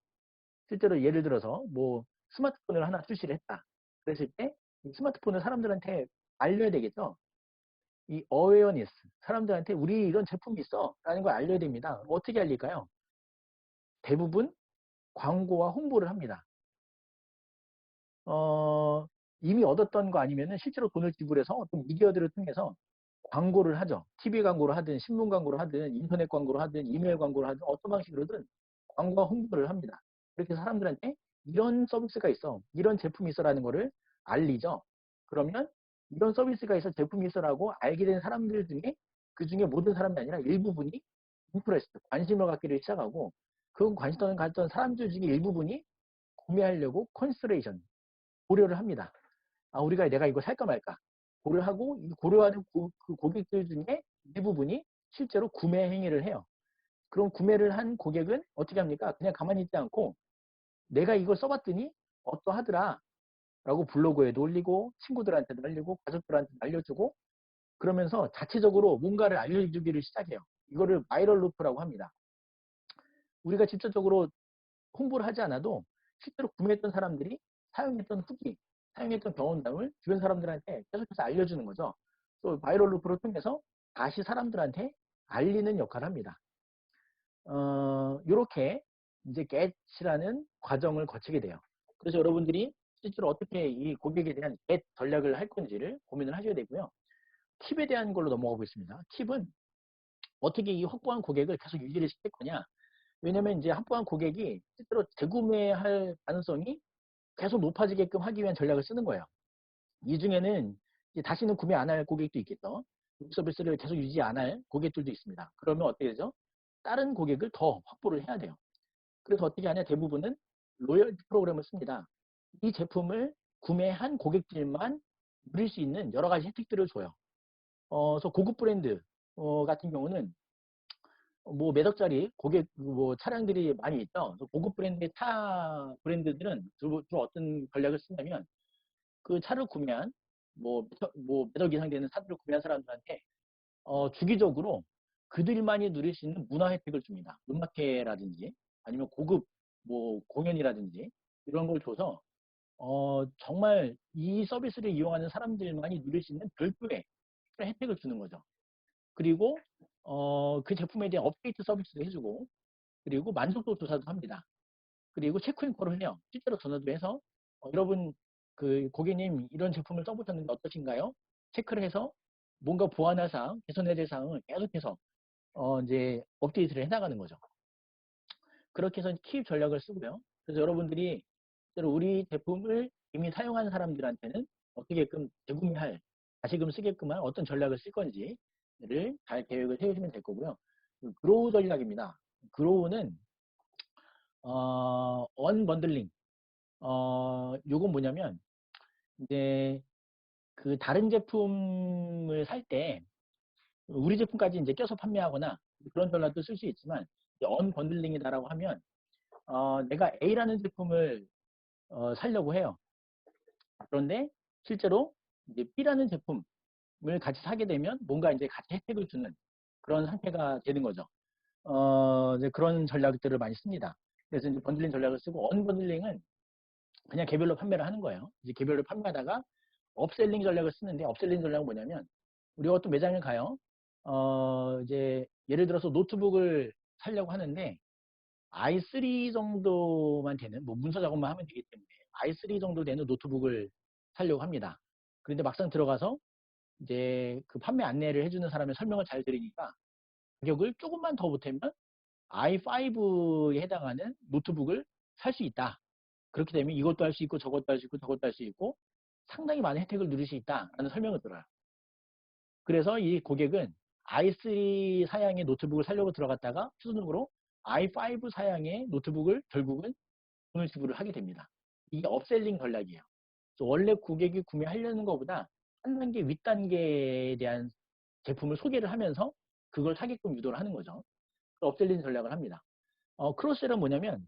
실제로 예를 들어서 뭐 스마트폰을 하나 출시를 했다. 그랬을 때 이 스마트폰을 사람들한테 알려야 되겠죠. 이 어웨어니스 사람들한테 우리 이런 제품이 있어 라는 걸 알려야 됩니다. 어떻게 알릴까요? 대부분 광고와 홍보를 합니다. 이미 얻었던 거 아니면은 실제로 돈을 지불해서 어떤 미디어들을 통해서 광고를 하죠. TV 광고를 하든 신문 광고를 하든 인터넷 광고를 하든 이메일 광고를 하든 어떤 방식으로든 광고와 홍보를 합니다. 그렇게 사람들한테 이런 서비스가 있어, 이런 제품이 있어라는 거를 알리죠. 그러면 이런 서비스가 있어, 제품이 있어라고 알게 된 사람들 중에 그 중에 모든 사람이 아니라 일부분이 인트레스트, 관심을 갖기를 시작하고 그 관심을 갖던 사람들 중에 일부분이 구매하려고 컨시더레이션, 고려를 합니다. 아, 내가 이거 살까 말까 고려하고 이 고려하는 그 고객들 중에 일부분이 실제로 구매 행위를 해요. 그럼 구매를 한 고객은 어떻게 합니까? 그냥 가만히 있지 않고 내가 이걸 써봤더니 어떠하더라 라고 블로그에도 올리고 친구들한테도 알리고 가족들한테 알려주고 그러면서 자체적으로 뭔가를 알려주기를 시작해요. 이거를 바이럴 루프라고 합니다. 우리가 직접적으로 홍보를 하지 않아도 실제로 구매했던 사람들이 사용했던 후기, 사용했던 경험담을 주변 사람들한테 계속해서 알려주는 거죠. 또 바이럴 루프를 통해서 다시 사람들한테 알리는 역할을 합니다. 이렇게 이제 get이라는 과정을 거치게 돼요. 그래서 여러분들이 실제로 어떻게 이 고객에 대한 get 전략을 할 건지를 고민을 하셔야 되고요. 킵에 대한 걸로 넘어가 보겠습니다. 킵은 어떻게 이 확보한 고객을 계속 유지를 시킬 거냐. 왜냐면 이제 확보한 고객이 실제로 재구매할 가능성이 계속 높아지게끔 하기 위한 전략을 쓰는 거예요. 이 중에는 이제 다시는 구매 안 할 고객도 있겠죠. 서비스를 계속 유지 안 할 고객들도 있습니다. 그러면 어떻게 되죠? 다른 고객을 더 확보를 해야 돼요. 그래서 어떻게 하냐, 대부분은 로열티 프로그램을 씁니다. 이 제품을 구매한 고객들만 누릴 수 있는 여러 가지 혜택들을 줘요. 그래서 고급 브랜드 같은 경우는 뭐 몇 억짜리 고객 뭐 차량들이 많이 있죠. 그래서 고급 브랜드의 타 브랜드들은 주로 어떤 전략을 쓰냐면 그 차를 구매한 몇 억 이상 되는 차들을 구매한 사람들한테 주기적으로 그들만이 누릴 수 있는 문화 혜택을 줍니다. 음악회라든지 아니면 고급 뭐 공연이라든지 이런 걸 줘서 정말 이 서비스를 이용하는 사람들만이 누릴 수 있는 별도의 혜택을 주는 거죠. 그리고 그 제품에 대한 업데이트 서비스도 해주고 그리고 만족도 조사도 합니다. 그리고 체크인 콜을 해요. 실제로 전화도 해서 여러분 그 고객님 이런 제품을 써보셨는데 어떠신가요? 체크를 해서 뭔가 보완할 사항, 개선해야 될 사항을 계속해서 이제 업데이트를 해나가는 거죠. 그렇게 해서 키입 전략을 쓰고요. 그래서 여러분들이 우리 제품을 이미 사용하는 사람들한테는 어떻게끔 재구매할, 다시금 쓰게끔 한 어떤 전략을 쓸 건지를 잘 계획을 세우시면 될 거고요. 그로우 전략입니다. 그로우는 언번들링. 요건 뭐냐면 이제 그 다른 제품을 살 때 우리 제품까지 이제 껴서 판매하거나 그런 전략도 쓸 수 있지만 언번들링이다라고 하면 내가 A라는 제품을 살려고 해요. 그런데 실제로 이제 B라는 제품을 같이 사게 되면 뭔가 이제 같이 혜택을 주는 그런 상태가 되는 거죠. 이제 그런 전략들을 많이 씁니다. 그래서 이제 번들링 전략을 쓰고 언번들링은 그냥 개별로 판매를 하는 거예요. 이제 개별로 판매하다가 업셀링 전략을 쓰는데 업셀링 전략은 뭐냐면 우리가 어떤 매장에 가요. 이제 예를 들어서 노트북을 사려고 하는데 i3 정도만 되는 뭐 문서 작업만 하면 되기 때문에 i3 정도 되는 노트북을 사려고 합니다. 그런데 막상 들어가서 이제 그 판매 안내를 해주는 사람의 설명을 잘 들으니까 가격을 조금만 더 보태면 i5에 해당하는 노트북을 살 수 있다. 그렇게 되면 이것도 할 수 있고 저것도 할 수 있고 저것도 할 수 있고 상당히 많은 혜택을 누릴 수 있다라는 설명을 들어요. 그래서 이 고객은 i3 사양의 노트북을 사려고 들어갔다가 수동으로 i5 사양의 노트북을 결국은 돈을 지불을 하게 됩니다. 이게 업셀링 전략이에요. 원래 고객이 구매하려는 것보다 한 단계 윗단계에 대한 제품을 소개를 하면서 그걸 사게끔 유도를 하는 거죠. 업셀링 전략을 합니다. 크로스셀은 뭐냐면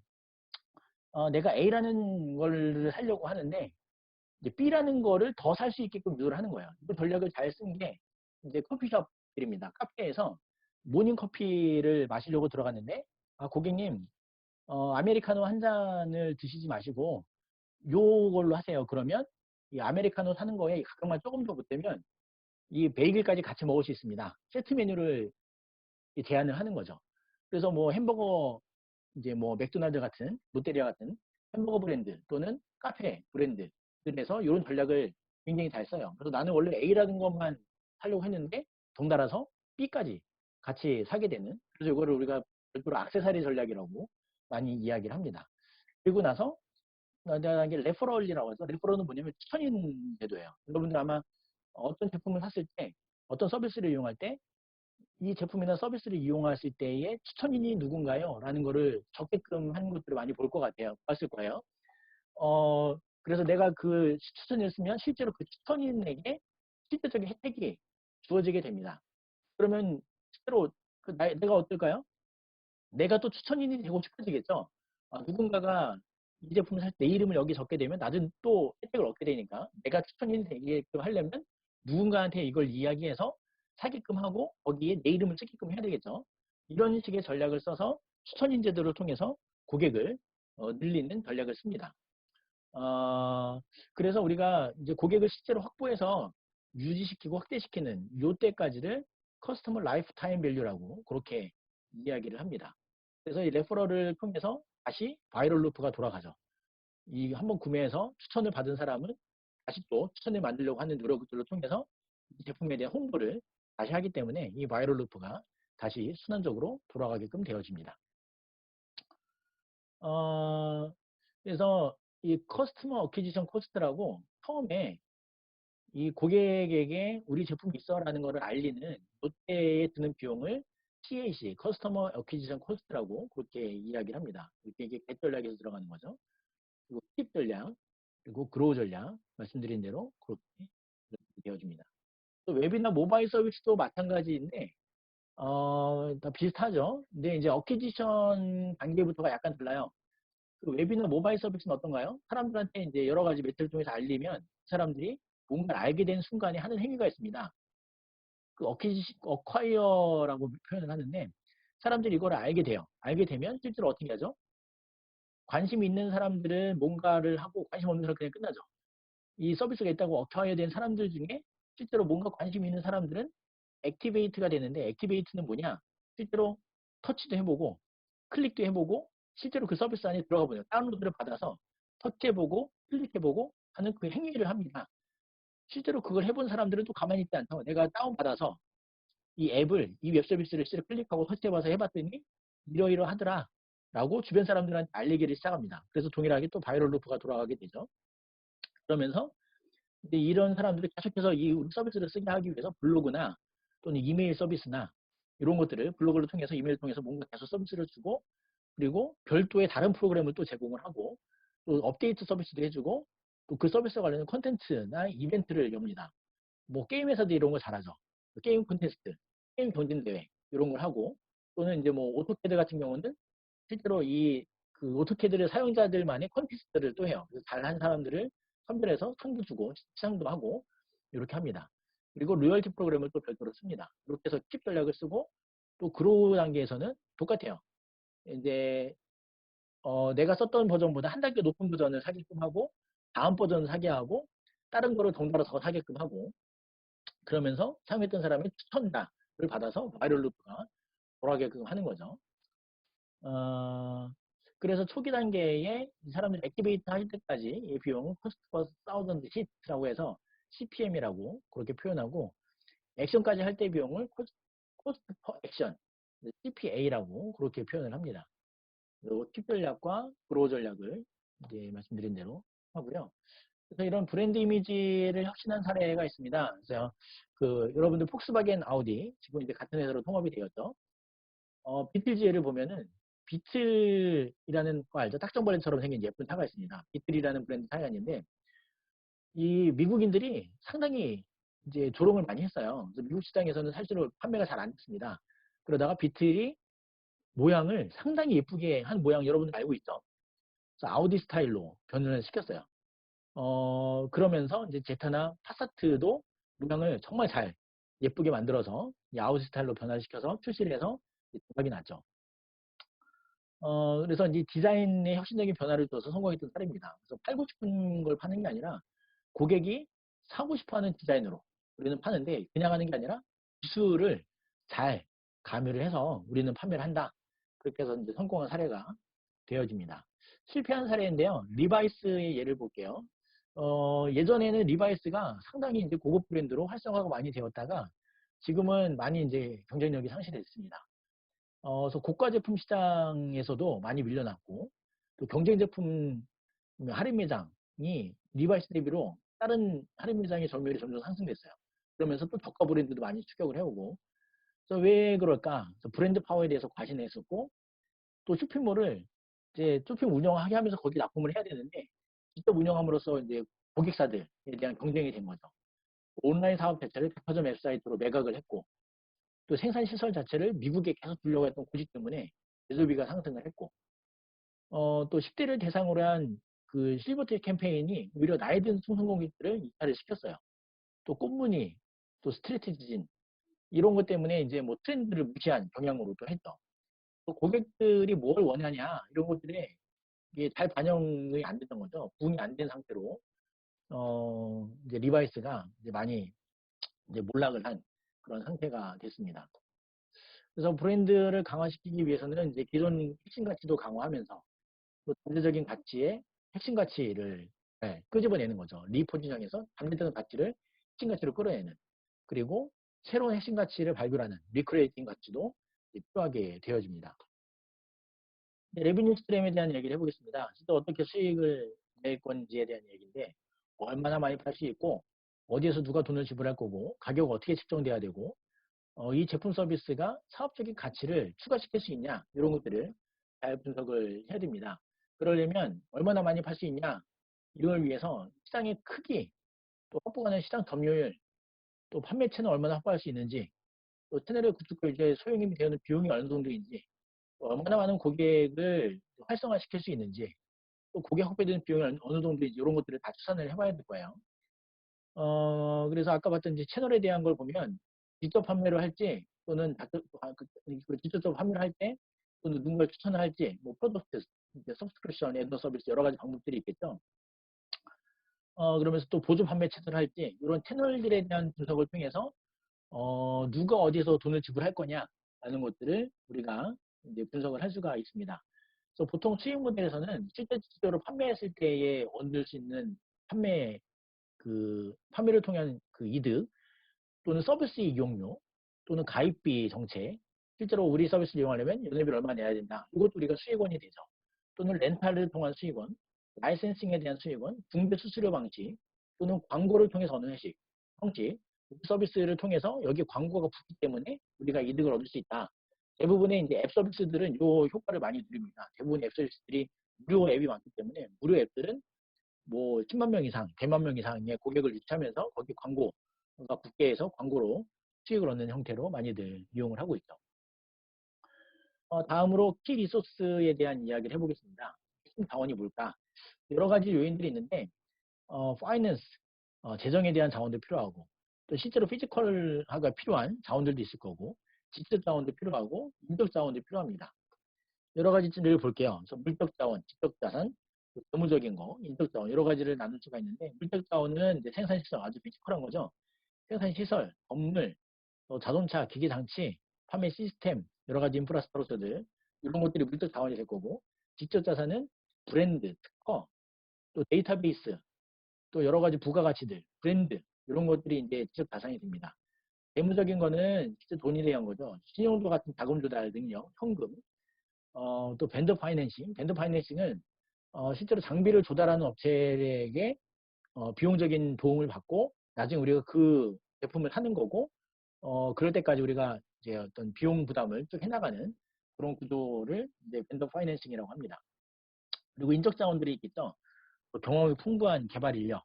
내가 A라는 걸 사려고 하는데 이제 B라는 거를 더 살 수 있게끔 유도를 하는 거예요. 이 전략을 잘 쓴 게 이제 커피숍들입니다. 카페에서 모닝 커피를 마시려고 들어갔는데 고객님 아메리카노 한 잔을 드시지 마시고 요걸로 하세요. 그러면 이 아메리카노 사는 거에 가격만 조금 더 보태면 이 베이글까지 같이 먹을 수 있습니다. 세트 메뉴를 제안을 하는 거죠. 그래서 뭐 햄버거 이제 뭐 맥도날드 같은 롯데리아 같은 햄버거 브랜드 또는 카페 브랜드들에서 이런 전략을 굉장히 잘 써요. 그래서 나는 원래 A라는 것만 사려고 했는데 덩달아서 B까지 같이 사게 되는 그래서 이거를 우리가 별도로 액세서리 전략이라고 많이 이야기를 합니다. 그리고 나서 이게 레퍼럴이라고 해서 레퍼럴은 뭐냐면 추천인 제도예요. 여러분들 아마 어떤 제품을 샀을 때 어떤 서비스를 이용할 때 이 제품이나 서비스를 이용하실 때의 추천인이 누군가요? 라는 거를 적게끔 하는 것들을 많이 볼 것 같아요. 봤을 거예요. 그래서 내가 그 추천을 쓰면 실제로 그 추천인에게 실질적인 혜택이 주어지게 됩니다. 그러면 실제로 내가 어떨까요? 내가 또 추천인이 되고 싶어지겠죠. 누군가가 이 제품을 살 때 내 이름을 여기 적게 되면 나도 또 혜택을 얻게 되니까 내가 추천인이 되게끔 하려면 누군가한테 이걸 이야기해서 사게끔 하고 거기에 내 이름을 찍게끔 해야 되겠죠. 이런 식의 전략을 써서 추천인 제도를 통해서 고객을 늘리는 전략을 씁니다. 그래서 우리가 이제 고객을 실제로 확보해서 유지시키고 확대시키는 요때까지를 커스터머 라이프 타임 밸류라고 그렇게 이야기를 합니다. 그래서 이 레퍼럴을 통해서 다시 바이럴 루프가 돌아가죠. 이 한번 구매해서 추천을 받은 사람은 다시 또 추천을 만들려고 하는 노력들을 통해서 이 제품에 대한 홍보를 다시 하기 때문에 이 바이럴 루프가 다시 순환적으로 돌아가게끔 되어집니다. 그래서 이 커스터머 어퀴지션 코스트라고 처음에 이 고객에게 우리 제품이 있어라는 것을 알리는 롯데에 드는 비용을 CAC, Customer Acquisition Cost라고 그렇게 이야기를 합니다. 이게 겟 전략에서 들어가는 거죠. 그리고 팁 전략, 그리고 그로우 전략, 말씀드린 대로 그렇게 되어줍니다. 또 웹이나 모바일 서비스도 마찬가지인데, 다 비슷하죠. 근데 이제 어퀴지션 단계부터가 약간 달라요. 그 웹이나 모바일 서비스는 어떤가요? 사람들한테 이제 여러 가지 매체를 통해서 알리면 사람들이 뭔가를 알게 된 순간에 하는 행위가 있습니다. 그 어콰이어라고 표현을 하는데, 사람들이 이걸 알게 돼요. 알게 되면 실제로 어떻게 하죠? 관심 있는 사람들은 뭔가를 하고 관심 없는 사람은 그냥 끝나죠. 이 서비스가 있다고 어콰이어 된 사람들 중에 실제로 뭔가 관심 있는 사람들은 액티베이트가 되는데, 액티베이트는 뭐냐? 실제로 터치도 해보고 클릭도 해보고 실제로 그 서비스 안에 들어가 보네요. 다운로드를 받아서 터치해보고 클릭해보고 하는 그 행위를 합니다. 실제로 그걸 해본 사람들은 또 가만히 있지 않죠. 내가 다운받아서 이 앱을, 이 웹 서비스를 실제로 클릭하고 터치해봐서 해봤더니 이러이러하더라 라고 주변 사람들한테 알리기를 시작합니다. 그래서 동일하게 또 바이럴 루프가 돌아가게 되죠. 그러면서 근데 이런 사람들이 계속해서 이 서비스를 쓰게 하기 위해서 블로그나 또는 이메일 서비스나 이런 것들을 블로그를 통해서 이메일 통해서 뭔가 계속 서비스를 주고, 그리고 별도의 다른 프로그램을 또 제공을 하고 또 업데이트 서비스도 해주고 또 그 서비스와 관련된 콘텐츠나 이벤트를 엽니다. 뭐 게임 회사도 이런 거 잘하죠. 게임 콘테스트, 게임 경진대회 이런 걸 하고, 또는 이제 뭐 오토캐드 같은 경우는 실제로 이 그 오토캐드를 사용자들만의 콘테스트를 또 해요. 그래서 잘한 사람들을 선별해서 상도 주고 시상도 하고 이렇게 합니다. 그리고 로열티 프로그램을 또 별도로 씁니다. 이렇게 해서 팁 전략을 쓰고, 또 그로우 단계에서는 똑같아요. 이제 내가 썼던 버전보다 한 단계 높은 버전을 사게끔 하고, 다음 버전을 사게 하고, 다른 거를 덩달아 더 사게끔 하고, 그러면서 사용했던 사람의 추천다를 받아서 바이럴 루프가 돌아가게끔 하는 거죠. 어, 그래서 초기 단계에 사람들이 액티베이트 하실 때까지 이 비용은 코스트 퍼 사우전드 시트라고 해서 CPM이라고 그렇게 표현하고, 액션까지 할 때 비용을 코스트 퍼 액션, CPA라고 그렇게 표현을 합니다. 팁 전략과 그로우 전략을 이제 말씀드린 대로 하고요. 그래서 이런 브랜드 이미지를 혁신한 사례가 있습니다. 그래서 그 여러분들 폭스바겐 아우디 지금 이제 같은 회사로 통합이 되었죠. 비틀즈 예를 보면은 비틀이라는 거 알죠? 딱정벌레처럼 생긴 예쁜 차가 있습니다. 비틀이라는 브랜드 차가 있는데 이 미국인들이 상당히 이제 조롱을 많이 했어요. 그래서 미국 시장에서는 사실은 판매가 잘 안 됐습니다. 그러다가 비틀이 모양을 상당히 예쁘게 한 모양 여러분들 알고 있죠? 그래서 아우디 스타일로 변을 시켰어요. 그러면서 이제 제타나 파사트도 모양을 정말 잘 예쁘게 만들어서 이 아우디 스타일로 변화시켜서 출시를 해서 대박이 났죠. 그래서 이제 디자인의 혁신적인 변화를 줘서 성공했던 사례입니다. 그래서 팔고 싶은 걸 파는 게 아니라 고객이 사고 싶어 하는 디자인으로 우리는 파는데, 그냥 하는 게 아니라 기술을 잘 가미를 해서 우리는 판매를 한다. 그렇게 해서 이제 성공한 사례가 되어집니다. 실패한 사례인데요. 리바이스의 예를 볼게요. 예전에는 리바이스가 상당히 이제 고급 브랜드로 활성화가 많이 되었다가 지금은 많이 이제 경쟁력이 상실했습니다. 그래서 고가 제품 시장에서도 많이 밀려났고, 또 경쟁 제품 할인 매장이 리바이스 대비로 다른 할인 매장의 점유율이 점점 상승됐어요. 그러면서 또 저가 브랜드도 많이 추격을 해오고, 그래서 왜 그럴까? 그래서 브랜드 파워에 대해서 과신했었고, 또 쇼핑몰을 이제 쇼핑 운영하게 하면서 거기 납품을 해야 되는데 직접 운영함으로써 이제 고객사들에 대한 경쟁이 된 거죠. 온라인 사업 자체를 백화점 웹사이트로 매각을 했고, 또 생산 시설 자체를 미국에 계속 두려고 했던 고지 때문에 제조비가 상승을 했고, 또 10대를 대상으로 한 그 실버티 캠페인이 오히려 나이 든 승성공익들을 이탈을 시켰어요. 또 꽃무늬, 또 스트레이트 진 이런 것 때문에 이제 뭐 트렌드를 무시한 경향으로 또 했죠. 또 고객들이 뭘 원하냐 이런 것들에 이게 잘 반영이 안 됐던 거죠. 부응이 안 된 상태로 이제 리바이스가 이제 많이 이제 몰락을 한 그런 상태가 됐습니다. 그래서 브랜드를 강화시키기 위해서는 이제 기존 핵심 가치도 강화하면서 또 잠재적인 가치의 핵심 가치를 끄집어내는 거죠. 리포지션에서 잠재적인 가치를 핵심 가치로 끌어내는, 그리고 새로운 핵심 가치를 발굴하는 리크리에이팅 가치도 필요하게 되어집니다. 레비뉴 스트림에 대한 얘기를 해보겠습니다. 또 어떻게 수익을 낼 건지에 대한 얘기인데, 얼마나 많이 팔 수 있고 어디에서 누가 돈을 지불할 거고 가격은 어떻게 측정돼야 되고 이 제품 서비스가 사업적인 가치를 추가시킬 수 있냐 이런 것들을 잘 분석을 해야 됩니다. 그러려면 얼마나 많이 팔 수 있냐 이걸 위해서 시장의 크기, 또 확보하는 시장 점유율, 또 판매 채널 얼마나 확보할 수 있는지, 또 채널의 구축과 이제 소용이 되는 비용이 어느 정도인지, 또 얼마나 많은 고객을 활성화시킬 수 있는지, 또 고객 확보되는 비용이 어느 정도인지 이런 것들을 다 추산을 해봐야 될 거예요. 그래서 아까 봤던 이제 채널에 대한 걸 보면 직접 판매를 할지 또는 직접 판매를 할 때 또는 누군가를 추천을 할지 뭐 프로덕트, 서브스크립션, 애드 서비스 여러 가지 방법들이 있겠죠. 그러면서 또 보조 판매 채널을 할지 이런 채널들에 대한 분석을 통해서 누가 어디서 돈을 지불할 거냐라는 것들을 우리가 이제 분석을 할 수가 있습니다. 그래서 보통 수익 모델에서는 실제로 판매했을 때에 얻을 수 있는 판매를 통한 그 이득 또는 서비스 이용료 또는 가입비 정책, 실제로 우리 서비스를 이용하려면 연회비를 얼마 내야 된다. 이것도 우리가 수익원이 되죠. 또는 렌탈을 통한 수익원, 라이센싱에 대한 수익원, 중개 수수료 방식, 또는 광고를 통해서 얻는 형식, 서비스를 통해서 여기 광고가 붙기 때문에 우리가 이득을 얻을 수 있다. 대부분의 이제 앱 서비스들은 이 효과를 많이 누립니다. 대부분 앱 서비스들이 무료 앱이 많기 때문에 무료 앱들은 뭐 10만 명 이상, 100만 명 이상의 고객을 유치하면서 거기 광고가 붙게 해서 광고로 수익을 얻는 형태로 많이들 이용을 하고 있죠. 다음으로 키 리소스에 대한 이야기를 해보겠습니다. 핵심 자원이 뭘까? 여러 가지 요인들이 있는데 파이낸스, 재정에 대한 자원도 필요하고 또 실제로 피지컬화가 필요한 자원들도 있을 거고 지적 자원도 필요하고 인적 자원도 필요합니다. 여러 가지 를 볼게요. 그래서 물적 자원, 지적 자산, 재무적인 거, 인적 자원 여러 가지를 나눌 수가 있는데 물적 자원은 이제 생산 시설 아주 피지컬한 거죠. 생산 시설, 건물, 자동차, 기계 장치, 판매 시스템, 여러 가지 인프라스트럭처들 이런 것들이 물적 자원이 될 거고 지적 자산은 브랜드, 특허, 또 데이터베이스, 또 여러 가지 부가가치들, 브랜드 이런 것들이 이제 지적 자산이 됩니다. 재무적인 거는 진짜 돈이 대한 거죠. 신용도 같은 자금 조달 능력, 현금, 또 밴더 파이낸싱은 실제로 장비를 조달하는 업체에게 비용적인 도움을 받고 나중에 우리가 그 제품을 사는 거고 그럴 때까지 우리가 이제 어떤 비용 부담을 쭉 해나가는 그런 구조를 이제 밴더 파이낸싱이라고 합니다. 그리고 인적 자원들이 있겠죠. 경험이 풍부한 개발 인력,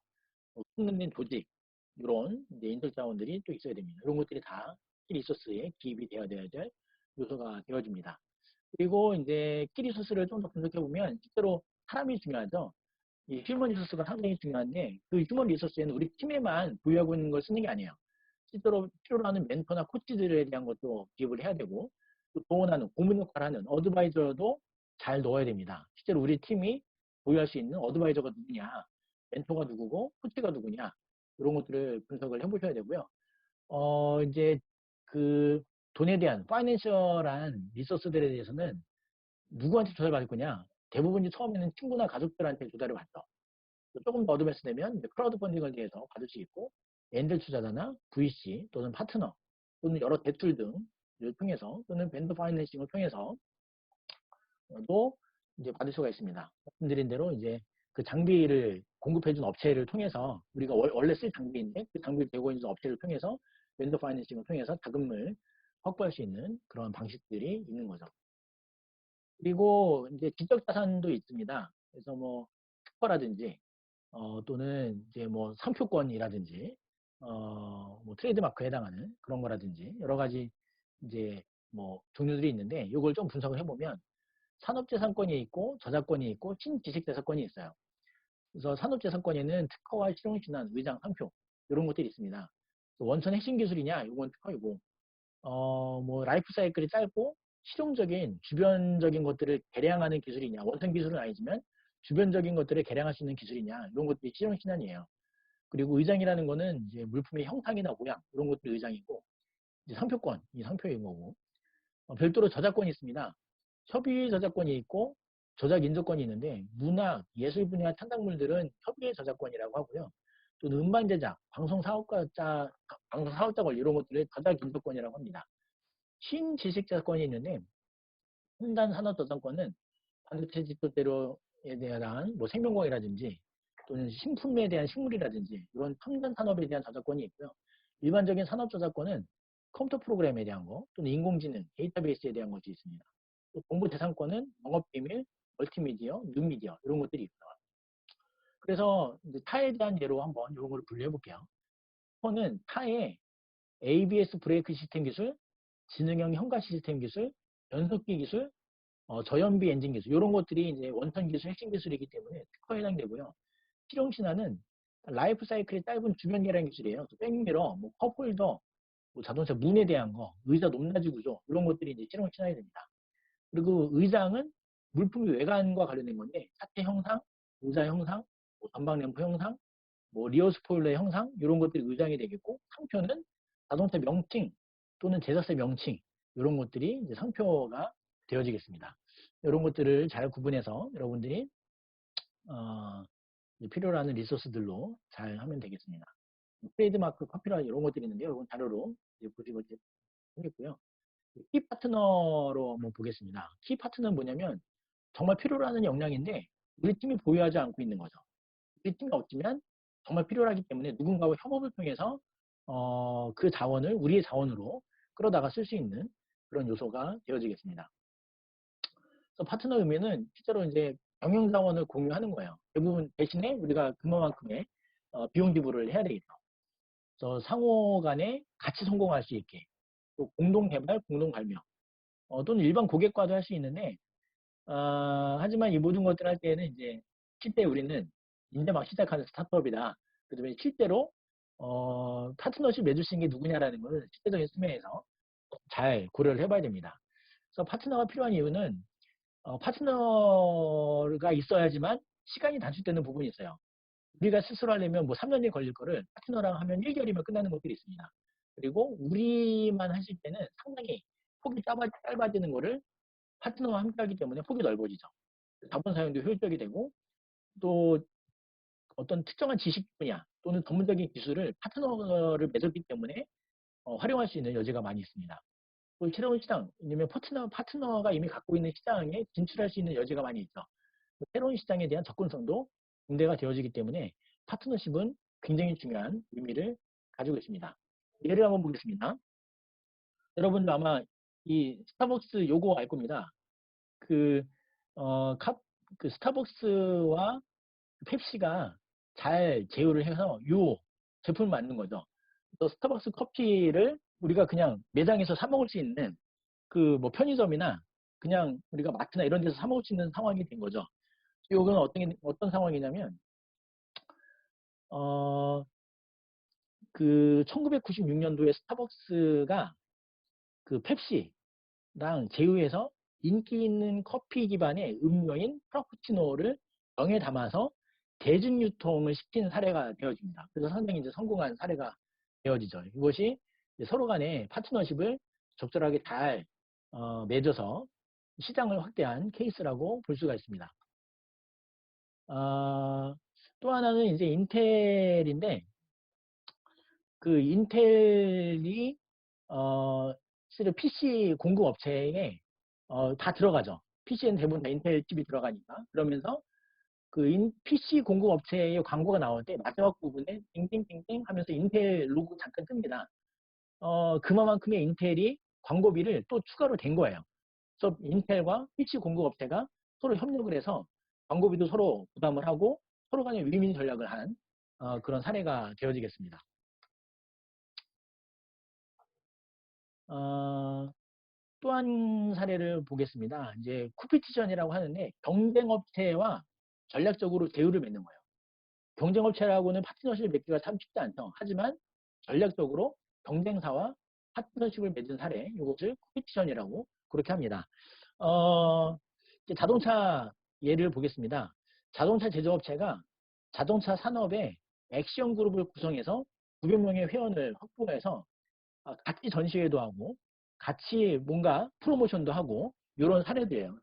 흥능된 조직 이런 이제 인적 자원들이 또 있어야 됩니다. 이런 것들이 다 리소스에 기입이 되어야 될 요소가 되어집니다. 그리고 이제 키 리소스를 좀 더 분석해 보면 실제로 사람이 중요하죠. 이 휴먼 리소스가 상당히 중요한데 그 휴먼 리소스에는 우리 팀에만 보유하고 있는 걸 쓰는 게 아니에요. 실제로 필요로 하는 멘토나 코치들에 대한 것도 기입을 해야 되고 또 조언하는 고문 역할을 하는 어드바이저도 잘 넣어야 됩니다. 실제로 우리 팀이 보유할 수 있는 어드바이저가 누구냐, 멘토가 누구고 코치가 누구냐 이런 것들을 분석을 해보셔야 되고요. 이제 그 돈에 대한 파이낸셜한 리소스들에 대해서는 누구한테 조사를 받을 거냐? 대부분이 처음에는 친구나 가족들한테 조사를 받죠. 조금 더 어드밴스 되면 크라우드 펀딩을 위해서 받을 수 있고 엔젤 투자자나 VC 또는 파트너 또는 여러 대출 등을 통해서 또는 밴드 파이낸싱을 통해서 또 이제 받을 수가 있습니다. 말씀드린 대로 이제 그 장비를 공급해준 업체를 통해서 우리가 원래 쓸 장비인데 그 장비를 대고 있는 업체를 통해서 밴드 파이낸싱을 통해서 자금을 확보할 수 있는 그런 방식들이 있는 거죠. 그리고 이제 지적 자산도 있습니다. 그래서 뭐 특허라든지 또는 이제 뭐 상표권이라든지 뭐 트레이드마크에 해당하는 그런 거라든지 여러 가지 이제 뭐 종류들이 있는데 이걸 좀 분석을 해보면 산업재산권이 있고 저작권이 있고 신지식재산권이 있어요. 그래서 산업재산권에는 특허와 실용신안, 의장, 상표 이런 것들이 있습니다. 원천 핵심 기술이냐 이건 특허이고 뭐 라이프 사이클이 짧고 실용적인 주변적인 것들을 개량하는 기술이냐 원천 기술은 아니지만 주변적인 것들을 개량할 수 있는 기술이냐 이런 것들이 실용신안이에요. 그리고 의장이라는 거는 이제 물품의 형상이나 모양 이런 것들이 의장이고 이제 상표권 이 상표인 거고 별도로 저작권이 있습니다. 협의 저작권이 있고 저작 인조권이 있는데 문학, 예술 분야 창작물들은 협의의 저작권이라고 하고요. 또 음반 제작, 방송 사업자 권리 이런 것들을 저작 인조권이라고 합니다. 신지식자권이 있는데 첨단 산업 저작권은 반도체 집도대로에 대한 뭐 생명공이라든지 또는 신품에 대한 식물이라든지 이런 첨단 산업에 대한 저작권이 있고요. 일반적인 산업 저작권은 컴퓨터 프로그램에 대한 거, 또는 인공지능, 데이터베이스에 대한 것이 있습니다. 또 정보 재산권은 영업비밀, 멀티미디어, 뉴미디어 이런 것들이 있어요. 그래서 이제 타에 대한 예로 한번 이런 걸 분류해 볼게요. 는 타의 ABS 브레이크 시스템 기술, 지능형 현가 시스템 기술, 연속기 기술, 저연비 엔진 기술 이런 것들이 이제 원천 기술, 핵심 기술이기 때문에 특허에 해당되고요. 실용신화는 라이프 사이클이 짧은 주변 계량 기술이에요. 백미러, 뭐 컵홀더, 뭐 자동차 문에 대한 거, 의자 높낮이 구조 이런 것들이 이제 실용신화에 됩니다. 그리고 의장은 물품의 외관과 관련된 건데 차체 형상, 의자 형상, 뭐 전방 램프 형상, 뭐 리어 스포일러의 형상 이런 것들이 의장이 되겠고, 상표는 자동차 명칭 또는 제작사 명칭 이런 것들이 이제 상표가 되어지겠습니다. 이런 것들을 잘 구분해서 여러분들이 필요로 하는 리소스들로 잘 하면 되겠습니다. 트레이드마크, 커피라이트 이런 것들이 있는데 여러분 자료로 보시고 하겠고요. 키 파트너로 한번 보겠습니다. 키 파트너는 뭐냐면 정말 필요로 하는 역량인데 우리 팀이 보유하지 않고 있는 거죠. 우리 팀이 없지만 정말 필요하기 때문에 누군가와 협업을 통해서 그 자원을 우리의 자원으로 끌어다가 쓸 수 있는 그런 요소가 되어지겠습니다. 그래서 파트너 의미는 실제로 이제 경영 자원을 공유하는 거예요. 대부분 대신에 우리가 그만큼의 비용 지불을 해야 되겠죠. 그래서 상호 간에 같이 성공할 수 있게 또 공동 개발, 공동 발명 또는 일반 고객과도 할 수 있는데 하지만 이 모든 것들 할 때는 이제 실제 우리는 이제 막 시작하는 스타트업이다. 그다음에 실제로 파트너십 맺을 수 있는 게 누구냐라는 것을 실제적인 수명에서 잘 고려를 해봐야 됩니다. 그래서 파트너가 필요한 이유는 파트너가 있어야지만 시간이 단축되는 부분이 있어요. 우리가 스스로 하려면 뭐 3년이 걸릴 거를 파트너랑 하면 1개월이면 끝나는 것들이 있습니다. 그리고 우리만 하실 때는 상당히 폭이 짧아지는 거를 파트너와 함께 하기 때문에 폭이 넓어지죠. 자본 사용도 효율적이 되고 또 어떤 특정한 지식 분야 또는 전문적인 기술을 파트너를 맺었기 때문에 활용할 수 있는 여지가 많이 있습니다. 또 새로운 시장, 왜냐면 파트너가 이미 갖고 있는 시장에 진출할 수 있는 여지가 많이 있죠. 새로운 시장에 대한 접근성도 증대가 되어지기 때문에 파트너십은 굉장히 중요한 의미를 가지고 있습니다. 예를 한번 보겠습니다. 여러분도 아마 이 스타벅스 요거 알 겁니다. 그, 어, 그 스타벅스와 펩시가 잘 제휴를 해서 요 제품을 만든 거죠. 또 스타벅스 커피를 우리가 그냥 매장에서 사 먹을 수 있는 그 뭐 편의점이나 그냥 우리가 마트나 이런 데서 사 먹을 수 있는 상황이 된 거죠. 이거는 어떤 상황이냐면 어, 그 1996년도에 스타벅스가 그 펩시랑 제휴해서 인기 있는 커피 기반의 음료인 프라푸치노를 병에 담아서 대중유통을 시킨 사례가 되어집니다. 그래서 상당히 이제 성공한 사례가 되어지죠. 이것이 서로 간의 파트너십을 적절하게 잘 맺어서 시장을 확대한 케이스라고 볼 수가 있습니다. 또 하나는 이제 인텔인데 그 인텔이 실은 PC 공급 업체에 다 들어가죠. PC는 대부분 다 인텔 칩이 들어가니까. 그러면서 그 PC 공급 업체의 광고가 나올 때 마지막 부분에 띵띵띵띵 하면서 인텔 로고 잠깐 뜹니다. 그만큼의 인텔이 광고비를 또 추가로 댄 거예요. 그래서 인텔과 PC 공급 업체가 서로 협력을 해서 광고비도 서로 부담을 하고 서로 간의 윈윈 전략을 한 그런 사례가 되어지겠습니다. 또 한 사례를 보겠습니다. 이제 쿠피티션이라고 하는데 경쟁업체와 전략적으로 대우를 맺는 거예요. 경쟁업체라고는 파트너십을 맺기가 참 쉽지 않죠. 하지만 전략적으로 경쟁사와 파트너십을 맺은 사례, 이것을 쿠피티션이라고 그렇게 합니다. 이제 자동차 예를 보겠습니다. 자동차 제조업체가 자동차 산업의 액션 그룹을 구성해서 900명의 회원을 확보해서 같이 전시회도 하고 같이 뭔가 프로모션도 하고 이런 사례들이에요.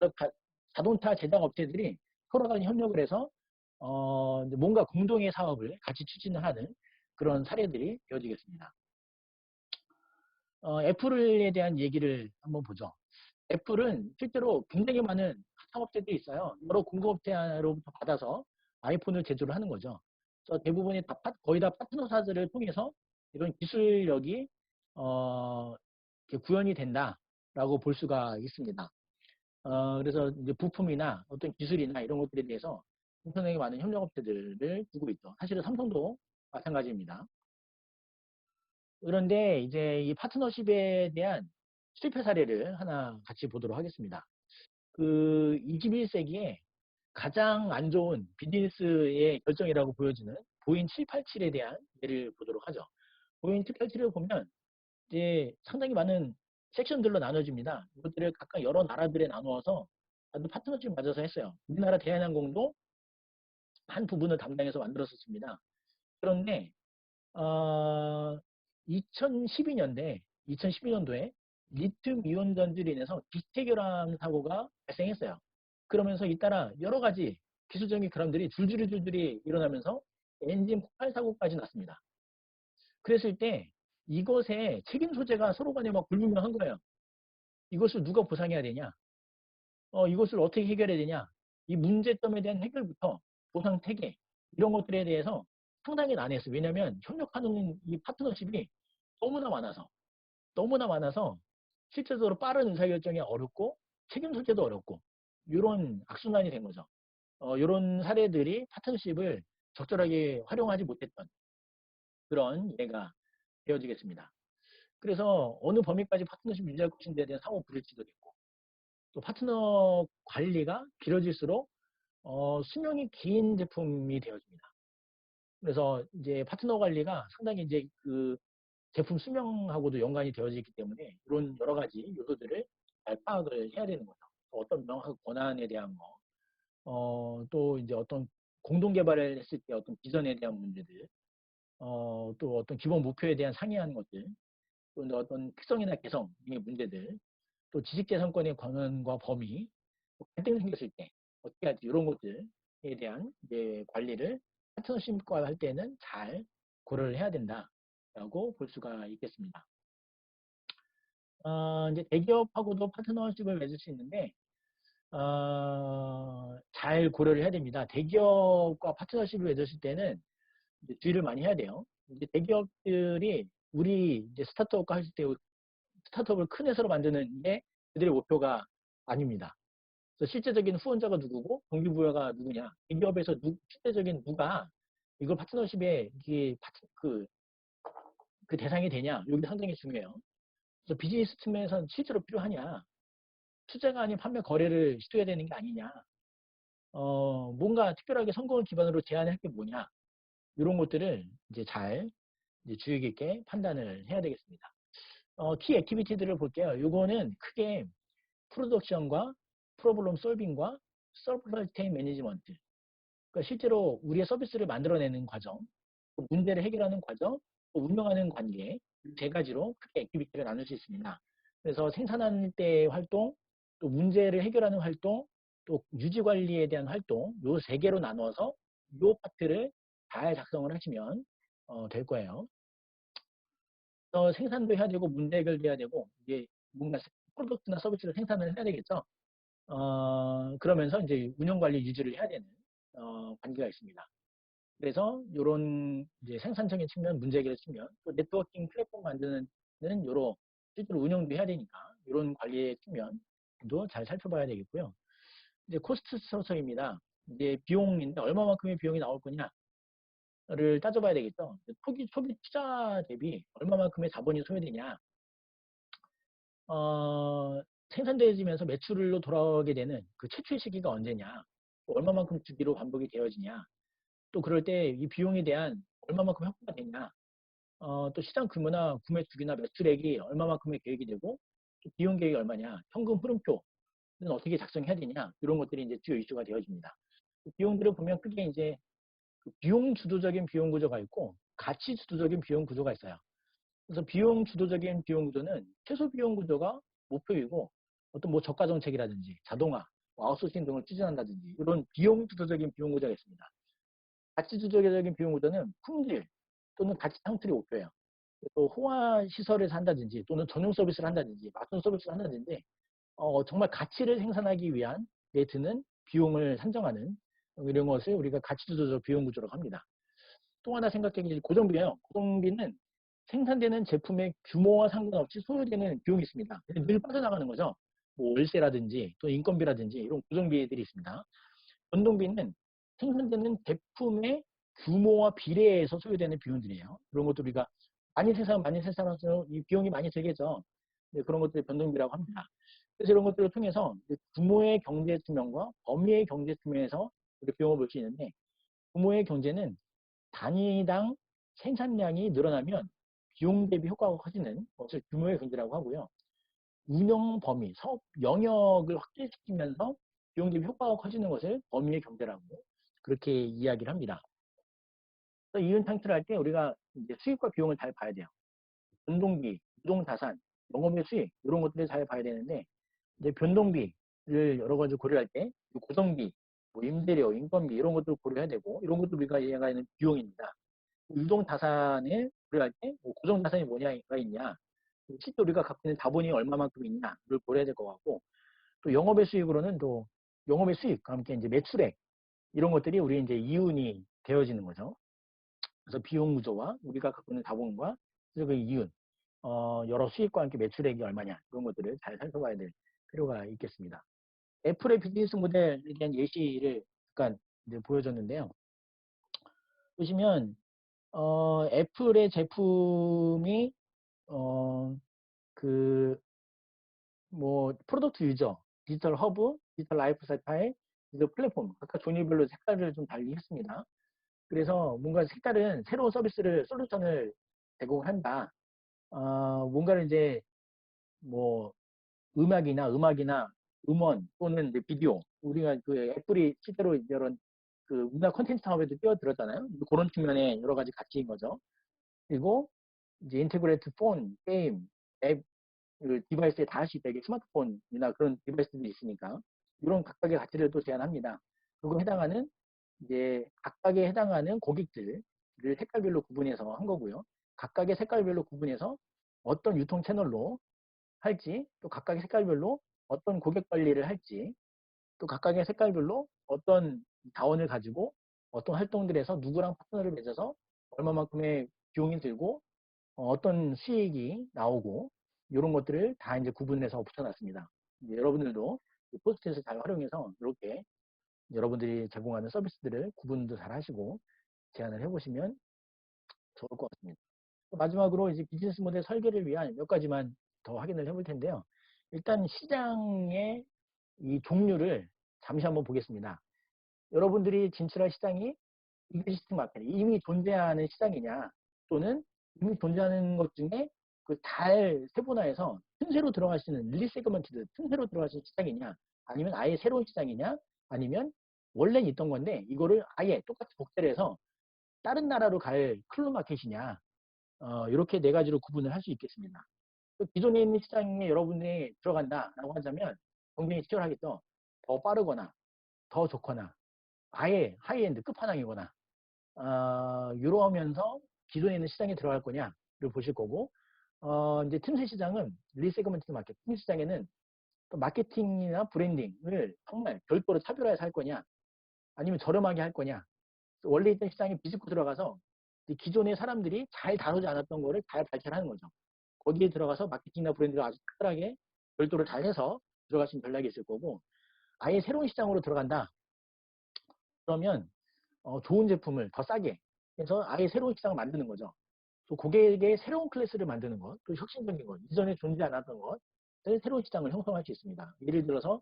자동차 제작 업체들이 서로 간에 협력을 해서 뭔가 공동의 사업을 같이 추진을 하는 그런 사례들이 되어지겠습니다. 애플에 대한 얘기를 한번 보죠. 애플은 실제로 굉장히 많은 사업체들이 있어요. 여러 공급업체로부터 받아서 아이폰을 제조를 하는 거죠. 그래서 대부분이 거의 다 파트너사들을 통해서 이런 기술력이 이렇게 구현이 된다라고 볼 수가 있습니다. 그래서 이제 부품이나 어떤 기술이나 이런 것들에 대해서 엄청나게 많은 협력업체들을 두고 있죠. 사실은 삼성도 마찬가지입니다. 그런데 이제 이 파트너십에 대한 실패 사례를 하나 같이 보도록 하겠습니다. 그 21세기에 가장 안 좋은 비즈니스의 결정이라고 보여지는 보잉 787에 대한 예를 보도록 하죠. 보잉 787을 보면 이제 상당히 많은 섹션들로 나눠집니다. 이것들을 각각 여러 나라들에 나누어서 파트너십 맞아서 했어요. 우리나라 대한항공도 한 부분을 담당해서 만들었었습니다. 그런데 2012년도에 리튬 이온 전지로 인해서 기체 결함 사고가 발생했어요. 그러면서 잇따라 여러 가지 기술적인 결함들이 줄줄이 일어나면서 엔진 폭발 사고까지 났습니다. 그랬을 때 이것의 책임 소재가 서로 간에 막 불분명한 거예요. 이것을 누가 보상해야 되냐? 이것을 어떻게 해결해야 되냐? 이 문제점에 대한 해결부터 보상 체계 이런 것들에 대해서 상당히 난해했어요. 왜냐하면 협력하는 이 파트너십이 너무나 많아서 실질적으로 빠른 의사결정이 어렵고 책임 소재도 어렵고 이런 악순환이 된 거죠. 이런 사례들이 파트너십을 적절하게 활용하지 못했던 그런 예가 되어지겠습니다. 그래서 어느 범위까지 파트너십 유지할 것인지에 대한 상호 불일치도 있고 또 파트너 관리가 길어질수록 수명이 긴 제품이 되어집니다. 그래서 이제 파트너 관리가 상당히 이제 그 제품 수명하고도 연관이 되어지기 때문에 이런 여러 가지 요소들을 잘 파악을 해야 되는 거죠. 어떤 명확한 권한에 대한 거, 또 이제 어떤 공동 개발을 했을 때 어떤 비전에 대한 문제들, 또 어떤 기본 목표에 대한 상이하는 것들, 또 어떤 특성이나 개성 등의 문제들, 또 지식재산권의 권한과 범위, 갈등이 생겼을 때 어떻게 할지 이런 것들에 대한 이제 관리를 파트너십과 할 때는 잘 고려를 해야 된다라고 볼 수가 있겠습니다. 이제 대기업하고도 파트너십을 맺을 수 있는데 잘 고려를 해야 됩니다. 대기업과 파트너십을 맺었을 때는 이제 주의를 많이 해야 돼요. 이제 대기업들이 우리 이제 스타트업과 할 때 스타트업을 큰 회사로 만드는 게 그들의 목표가 아닙니다. 그래서 실제적인 후원자가 누구고 동기부여가 누구냐, 대기업에서 실제적인 누가 이걸 파트너십에 이게 그 대상이 되냐, 여기 상당히 중요해요. 그래서 비즈니스 측면에서는 실제로 필요하냐, 투자가 아닌 판매 거래를 시도해야 되는 게 아니냐, 뭔가 특별하게 성공을 기반으로 제안할 게 뭐냐, 이런 것들을 이제 잘 이제 주의 깊게 판단을 해야 되겠습니다. 키 액티비티들을 볼게요. 요거는 크게 프로덕션과 프로블럼 솔빙과 서플라이 체인 매니지먼트. 그러니까 실제로 우리의 서비스를 만들어내는 과정, 문제를 해결하는 과정, 운영하는 관계 세 가지로 크게 액티비티를 나눌 수 있습니다. 그래서 생산할 때의 활동, 또 문제를 해결하는 활동, 또 유지 관리에 대한 활동, 요 세 개로 나누어서 요 파트를 잘 작성을 하시면 될 거예요. 생산도 해야 되고 문제 해결도 해야 되고 이게 뭔가 프로덕트나 서비스를 생산을 해야 되겠죠. 그러면서 이제 운영 관리 유지를 해야 되는 관계가 있습니다. 그래서 이런 이제 생산적인 측면, 문제 해결의 측면, 또 네트워킹 플랫폼 만드는 요런 실제로 운영도 해야 되니까 이런 관리의 측면도 잘 살펴봐야 되겠고요. 이제 코스트 스트럭처입니다. 이제 비용인데 얼마만큼의 비용이 나올 거냐를 따져봐야 되겠죠. 초기 투자 대비 얼마만큼의 자본이 소요되냐. 생산되어지면서 매출로 돌아오게 되는 그 최초의 시기가 언제냐. 얼마만큼 주기로 반복이 되어지냐. 또 그럴 때 이 비용에 대한 얼마만큼 효과가 되냐. 또 시장 규모나 구매 주기나 매출액이 얼마만큼의 계획이 되고 또 비용 계획이 얼마냐. 현금 흐름표는 어떻게 작성해야 되냐. 이런 것들이 이제 주요 이슈가 되어집니다. 비용들을 보면 크게 이제 비용 주도적인 비용 구조가 있고 가치 주도적인 비용 구조가 있어요. 그래서 비용 주도적인 비용 구조는 최소 비용 구조가 목표이고 어떤 뭐 저가 정책이라든지 자동화, 아웃소싱 등을 추진한다든지 이런 비용 주도적인 비용 구조가 있습니다. 가치 주도적인 비용 구조는 품질 또는 가치 창출이 목표예요. 또 호화 시설에서 한다든지 또는 전용 서비스를 한다든지 맞춤 서비스를 한다든지 정말 가치를 생산하기 위한 데 드는 비용을 산정하는 이런 것을 우리가 가치 주도적 비용 구조라고 합니다. 또 하나 생각해 보면 고정비예요. 고정비는 생산되는 제품의 규모와 상관없이 소요되는 비용이 있습니다. 늘 빠져나가는 거죠. 뭐 월세라든지 또 인건비라든지 이런 고정비들이 있습니다. 변동비는 생산되는 제품의 규모와 비례해서 소요되는 비용들이에요. 그런 것도 우리가 많이 생산해서 이 비용이 많이 들겠죠. 네, 그런 것들이 변동비라고 합니다. 그래서 이런 것들을 통해서 규모의 경제 측면과 범위의 경제 측면에서 우리 비용을 볼 수 있는데, 규모의 경제는 단위당 생산량이 늘어나면 비용 대비 효과가 커지는 것을 규모의 경제라고 하고요. 운영 범위, 사업 영역을 확대시키면서 비용 대비 효과가 커지는 것을 범위의 경제라고 그렇게 이야기를 합니다. 이윤 창출할 때 우리가 이제 수익과 비용을 잘 봐야 돼요. 변동비, 유동자산, 영업의 수익 이런 것들을 잘 봐야 되는데, 이제 변동비를 여러 가지 고려할 때 고정비, 뭐 임대료, 인건비 이런 것도 고려해야 되고, 이런 것도 우리가 이해하는 비용입니다. 유동자산을 고려할 때뭐 고정자산이 뭐냐가 있냐, 실제 우리가 갖고 있는 자본이 얼마만큼 있냐를 고려해야 될 것 같고, 또 영업의 수익으로는 또 영업의 수익과 함께 이제 매출액 이런 것들이 우리 이제 이윤이 되어지는 거죠. 그래서 비용 구조와 우리가 갖고 있는 자본과 그 이윤, 여러 수익과 함께 매출액이 얼마냐 그런 것들을 잘 살펴봐야 될 필요가 있겠습니다. 애플의 비즈니스 모델에 대한 예시를 잠깐 이제 보여줬는데요. 보시면 애플의 제품이 그 뭐 프로덕트 유저, 디지털 허브, 디지털 라이프 스타일, 디지털 플랫폼 각각 종류별로 색깔을 좀 달리 했습니다. 그래서 뭔가 색다른 새로운 서비스를 솔루션을 제공한다. 뭔가를 이제 뭐 음악이나 음원 또는 이제 비디오 우리가 그 애플이 실제로 이런 그 문화 콘텐츠 사업에도 뛰어들었잖아요. 그런 측면의 여러 가지 가치인 거죠. 그리고 이제 인테그레이트 폰, 게임, 앱 그 디바이스에 다 할 수 있다. 이게 스마트폰이나 그런 디바이스들이 있으니까 이런 각각의 가치를 또 제한합니다. 그리고 해당하는 이제 각각에 해당하는 고객들을 색깔별로 구분해서 한 거고요. 각각의 색깔별로 구분해서 어떤 유통 채널로 할지, 또 각각의 색깔별로 어떤 고객 관리를 할지, 또 각각의 색깔별로 어떤 자원을 가지고 어떤 활동들에서 누구랑 파트너를 맺어서 얼마만큼의 비용이 들고 어떤 수익이 나오고 이런 것들을 다 이제 구분해서 붙여놨습니다. 여러분들도 포스트잇을 잘 활용해서 이렇게 여러분들이 제공하는 서비스들을 구분도 잘 하시고 제안을 해보시면 좋을 것 같습니다. 마지막으로 이제 비즈니스 모델 설계를 위한 몇 가지만 더 확인을 해볼 텐데요. 일단 시장의 이 종류를 잠시 한번 보겠습니다. 여러분들이 진출할 시장이 익지스팅 마켓, 이미 존재하는 시장이냐, 또는 이미 존재하는 것 중에 그 잘 세분화해서 틈새로 들어갈 수 있는 리세그먼트드 틈새로 들어갈 수 있는 시장이냐, 아니면 아예 새로운 시장이냐, 아니면 원래 있던 건데 이거를 아예 똑같이 복제를 해서 다른 나라로 갈 클로 마켓이냐, 이렇게 네 가지로 구분을 할 수 있겠습니다. 기존에 있는 시장에 여러분이 들어간다라고 하자면 굉장히 치열하겠죠. 더 빠르거나 더 좋거나 아예 하이엔드 끝판왕이거나 이러면서 기존에 있는 시장에 들어갈 거냐를 보실 거고, 이제 틈새 시장은 리세그먼트 마켓, 틈새 시장에는 마케팅이나 브랜딩을 정말 별도로 차별화해서 할 거냐, 아니면 저렴하게 할 거냐, 원래 있던 시장에 비집고 들어가서 기존의 사람들이 잘 다루지 않았던 거를 잘 발견하는 거죠. 거기에 들어가서 마케팅이나 브랜드를 아주 특별하게 별도를 잘 해서 들어갈 수 있는 전략이 있을 거고, 아예 새로운 시장으로 들어간다. 그러면 좋은 제품을 더 싸게 해서 아예 새로운 시장을 만드는 거죠. 또 고객에게 새로운 클래스를 만드는 것, 또 혁신적인 것, 이전에 존재 않았던 것을 새로운 시장을 형성할 수 있습니다. 예를 들어서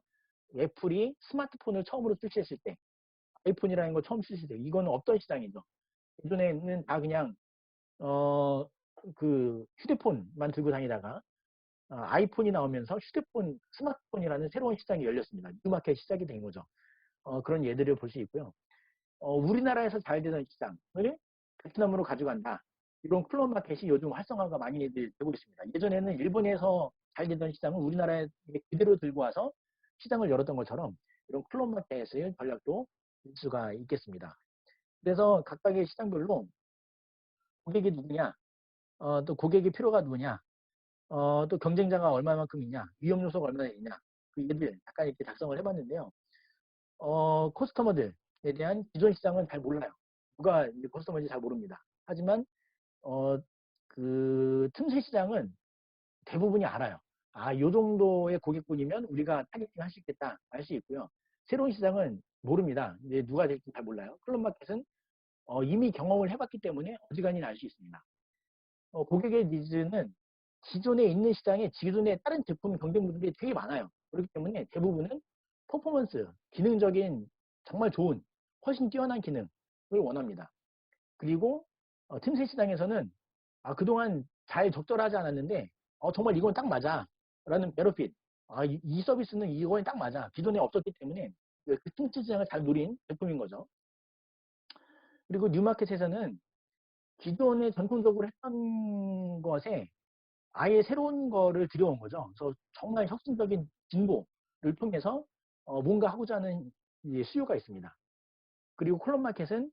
애플이 스마트폰을 처음으로 출시했을 때, 아이폰이라는 걸 처음 출시했을 때, 이거는 없던 시장이죠. 예전에는 다 그냥 그 휴대폰만 들고 다니다가 아이폰이 나오면서 휴대폰, 스마트폰이라는 새로운 시장이 열렸습니다. 뉴마켓 시작이 된 거죠. 그런 예들을 볼 수 있고요. 우리나라에서 잘 되던 시장을 베트남으로 가져간다. 이런 클럽 마켓이 요즘 활성화가 많이 되고 있습니다. 예전에는 일본에서 잘 되던 시장을 우리나라에 그대로 들고 와서 시장을 열었던 것처럼 이런 클럽 마켓의 전략도 일 수가 있겠습니다. 그래서 각각의 시장별로 고객이 누구냐, 또 고객의 필요가 누구냐, 또 경쟁자가 얼마만큼 있냐, 위험 요소가 얼마나 있냐, 그 얘들 약간 이렇게 작성을 해봤는데요. 커스터머들에 대한 기존 시장은 잘 몰라요. 누가 커스터머인지 잘 모릅니다. 하지만 그 틈새 시장은 대부분이 알아요. 아, 요 정도의 고객군이면 우리가 타겟팅 할 수 있겠다, 알 수 있고요. 새로운 시장은 모릅니다. 이제 누가 될지 잘 몰라요. 클럽마켓은 이미 경험을 해봤기 때문에 어지간히 알 수 있습니다. 고객의 니즈는 기존에 있는 시장에 기존의 다른 제품 경쟁분들이 되게 많아요. 그렇기 때문에 대부분은 퍼포먼스, 기능적인 정말 좋은, 훨씬 뛰어난 기능을 원합니다. 그리고 틈새 시장에서는 그동안 잘 적절하지 않았는데 정말 이건 딱 맞아 라는 베너핏, 이 서비스는 이거에 딱 맞아, 기존에 없었기 때문에 그 틈새 시장을 잘 노린 제품인 거죠. 그리고 뉴마켓에서는 기존에 전통적으로 했던 것에 아예 새로운 거를 들여온 거죠. 그래서 정말 혁신적인 진보를 통해서 뭔가 하고자 하는 수요가 있습니다. 그리고 콜롬마켓은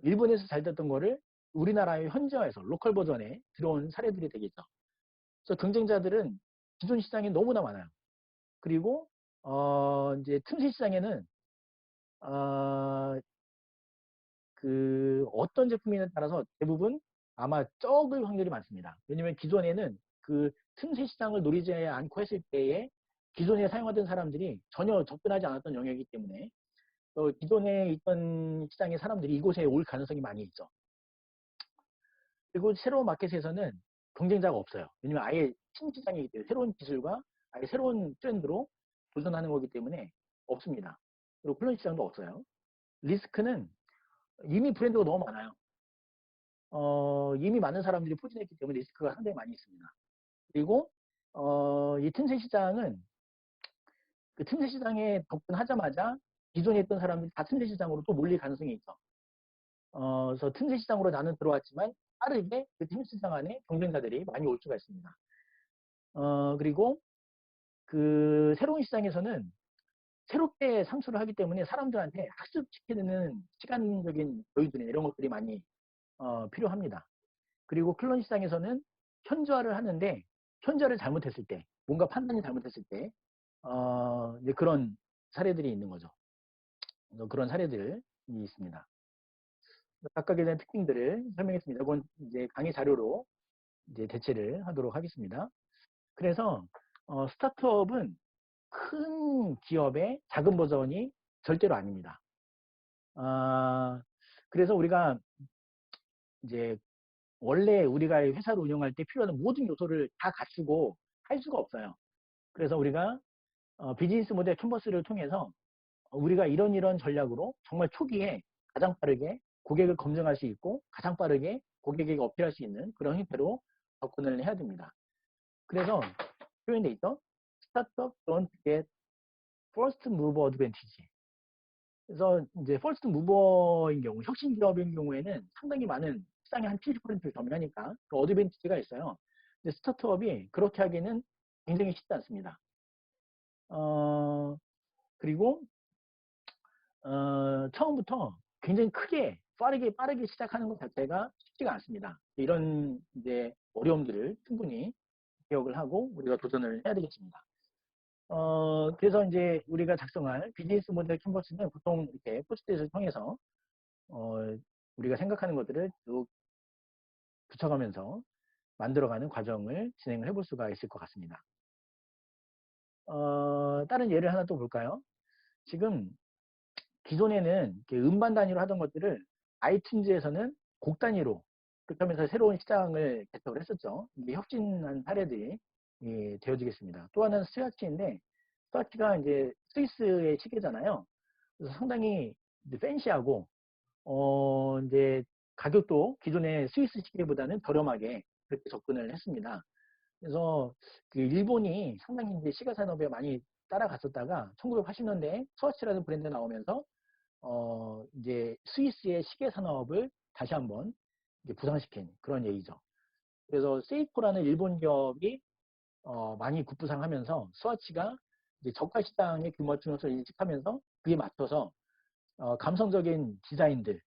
일본에서 잘 됐던 거를 우리나라의 현지화해서 로컬 버전에 들어온 사례들이 되겠죠. 그래서 경쟁자들은 기존 시장에 너무나 많아요. 그리고 이제 틈새 시장에는 그 어떤 제품이냐에 따라서 대부분 아마 적을 확률이 많습니다. 왜냐면 기존에는 그 틈새 시장을 노리지 않고 했을 때에 기존에 사용하던 사람들이 전혀 접근하지 않았던 영역이기 때문에 기존에 있던 시장의 사람들이 이곳에 올 가능성이 많이 있죠. 그리고 새로운 마켓에서는 경쟁자가 없어요. 왜냐면 아예 신시장이기 때문에 새로운 기술과 아예 새로운 트렌드로 도전하는 거기 때문에 없습니다. 그리고 클론 시장도 없어요. 리스크는 이미 브랜드가 너무 많아요. 이미 많은 사람들이 포진했기 때문에 리스크가 상당히 많이 있습니다. 그리고 이 틈새 시장은 그 틈새 시장에 접근하자마자 기존에 있던 사람들이 다 틈새 시장으로 또 몰릴 가능성이 있죠. 그래서 틈새 시장으로 나는 들어왔지만 빠르게 그 틈새 시장 안에 경쟁자들이 많이 올 수가 있습니다. 그리고 그 새로운 시장에서는 새롭게 상수를 하기 때문에 사람들한테 학습시키는 시간적인 여유들이나 이런 것들이 많이 필요합니다. 그리고 클론 시장에서는 현저화를 하는데 현저를 잘못했을 때, 뭔가 판단이 잘못했을 때, 이제 그런 사례들이 있는 거죠. 그런 사례들이 있습니다. 각각에 대한 특징들을 설명했습니다. 이건 이제 강의 자료로 이제 대체를 하도록 하겠습니다. 그래서 스타트업은 큰 기업의 작은 버전이 절대로 아닙니다. 그래서 우리가 이제 원래 우리가 회사를 운영할 때 필요한 모든 요소를 다 갖추고 할 수가 없어요. 그래서 우리가 비즈니스 모델 캔버스를 통해서 우리가 이런 전략으로 정말 초기에 가장 빠르게 고객을 검증할 수 있고 가장 빠르게 고객에게 어필할 수 있는 그런 형태로 접근을 해야 됩니다. 그래서 표현돼 있죠. Startup don't get first mover advantage. 그래서 이제 퍼스트 무버인 경우, 혁신 기업인 경우에는 상당히 많은 시장의 한 70%를 점유하니까 그 어드밴티지가 있어요. 근데 스타트업이 그렇게 하기는 굉장히 쉽지 않습니다. 그리고 처음부터 굉장히 크게 빠르게 시작하는 것 자체가 쉽지가 않습니다. 이런 이제 어려움들을 충분히 기억을 하고 우리가 도전을 해야 되겠습니다. 그래서 이제 우리가 작성할 비즈니스 모델 캔버스는 보통 이렇게 포스트잇을 통해서 우리가 생각하는 것들을 쭉 붙여가면서 만들어가는 과정을 진행을 해볼 수가 있을 것 같습니다. 다른 예를 하나 또 볼까요? 지금 기존에는 음반 단위로 하던 것들을 아이튠즈에서는 곡 단위로 그렇게 하면서 새로운 시장을 개척을 했었죠. 이게 혁신한 사례들이 되어지겠습니다. 또 하나는 스와치인데 스와치가 이제 스위스의 시계잖아요. 그래서 상당히 팬시하고 이제 가격도 기존의 스위스 시계보다는 저렴하게 그렇게 접근을 했습니다. 그래서 그 일본이 상당히 이제 시계 산업에 많이 따라갔었다가 1980년대에 스와치라는 브랜드 나오면서 이제 스위스의 시계 산업을 다시 한번 이제 부상시킨 그런 얘기죠. 그래서 세이코라는 일본 기업이 많이 급부상하면서 스와치가 이제 저가 시장의 규모중에서 인식하면서 그에 맞춰서 감성적인 디자인들,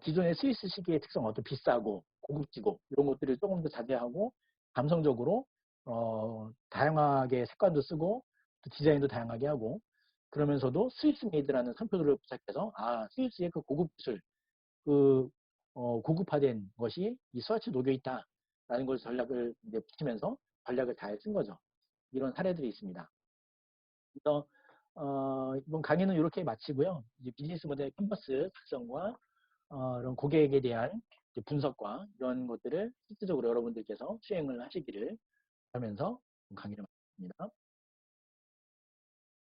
기존의 스위스 시계의 특성, 어떤 비싸고 고급지고 이런 것들을 조금 더 자제하고 감성적으로 다양하게 색깔도 쓰고 또 디자인도 다양하게 하고 그러면서도 스위스 메이드라는 상표들을 부착해서 스위스의 그 고급 기술, 그 고급화된 것이 이 스와치 녹여 있다 라는 걸 전략을 이제 붙이면서 전략을 잘 쓴 거죠. 이런 사례들이 있습니다. 그래서 이번 강의는 이렇게 마치고요. 이제 비즈니스 모델 캔버스 작성과 이런 고객에 대한 분석과 이런 것들을 실질적으로 여러분들께서 수행을 하시기를 하면서 강의를 마칩니다.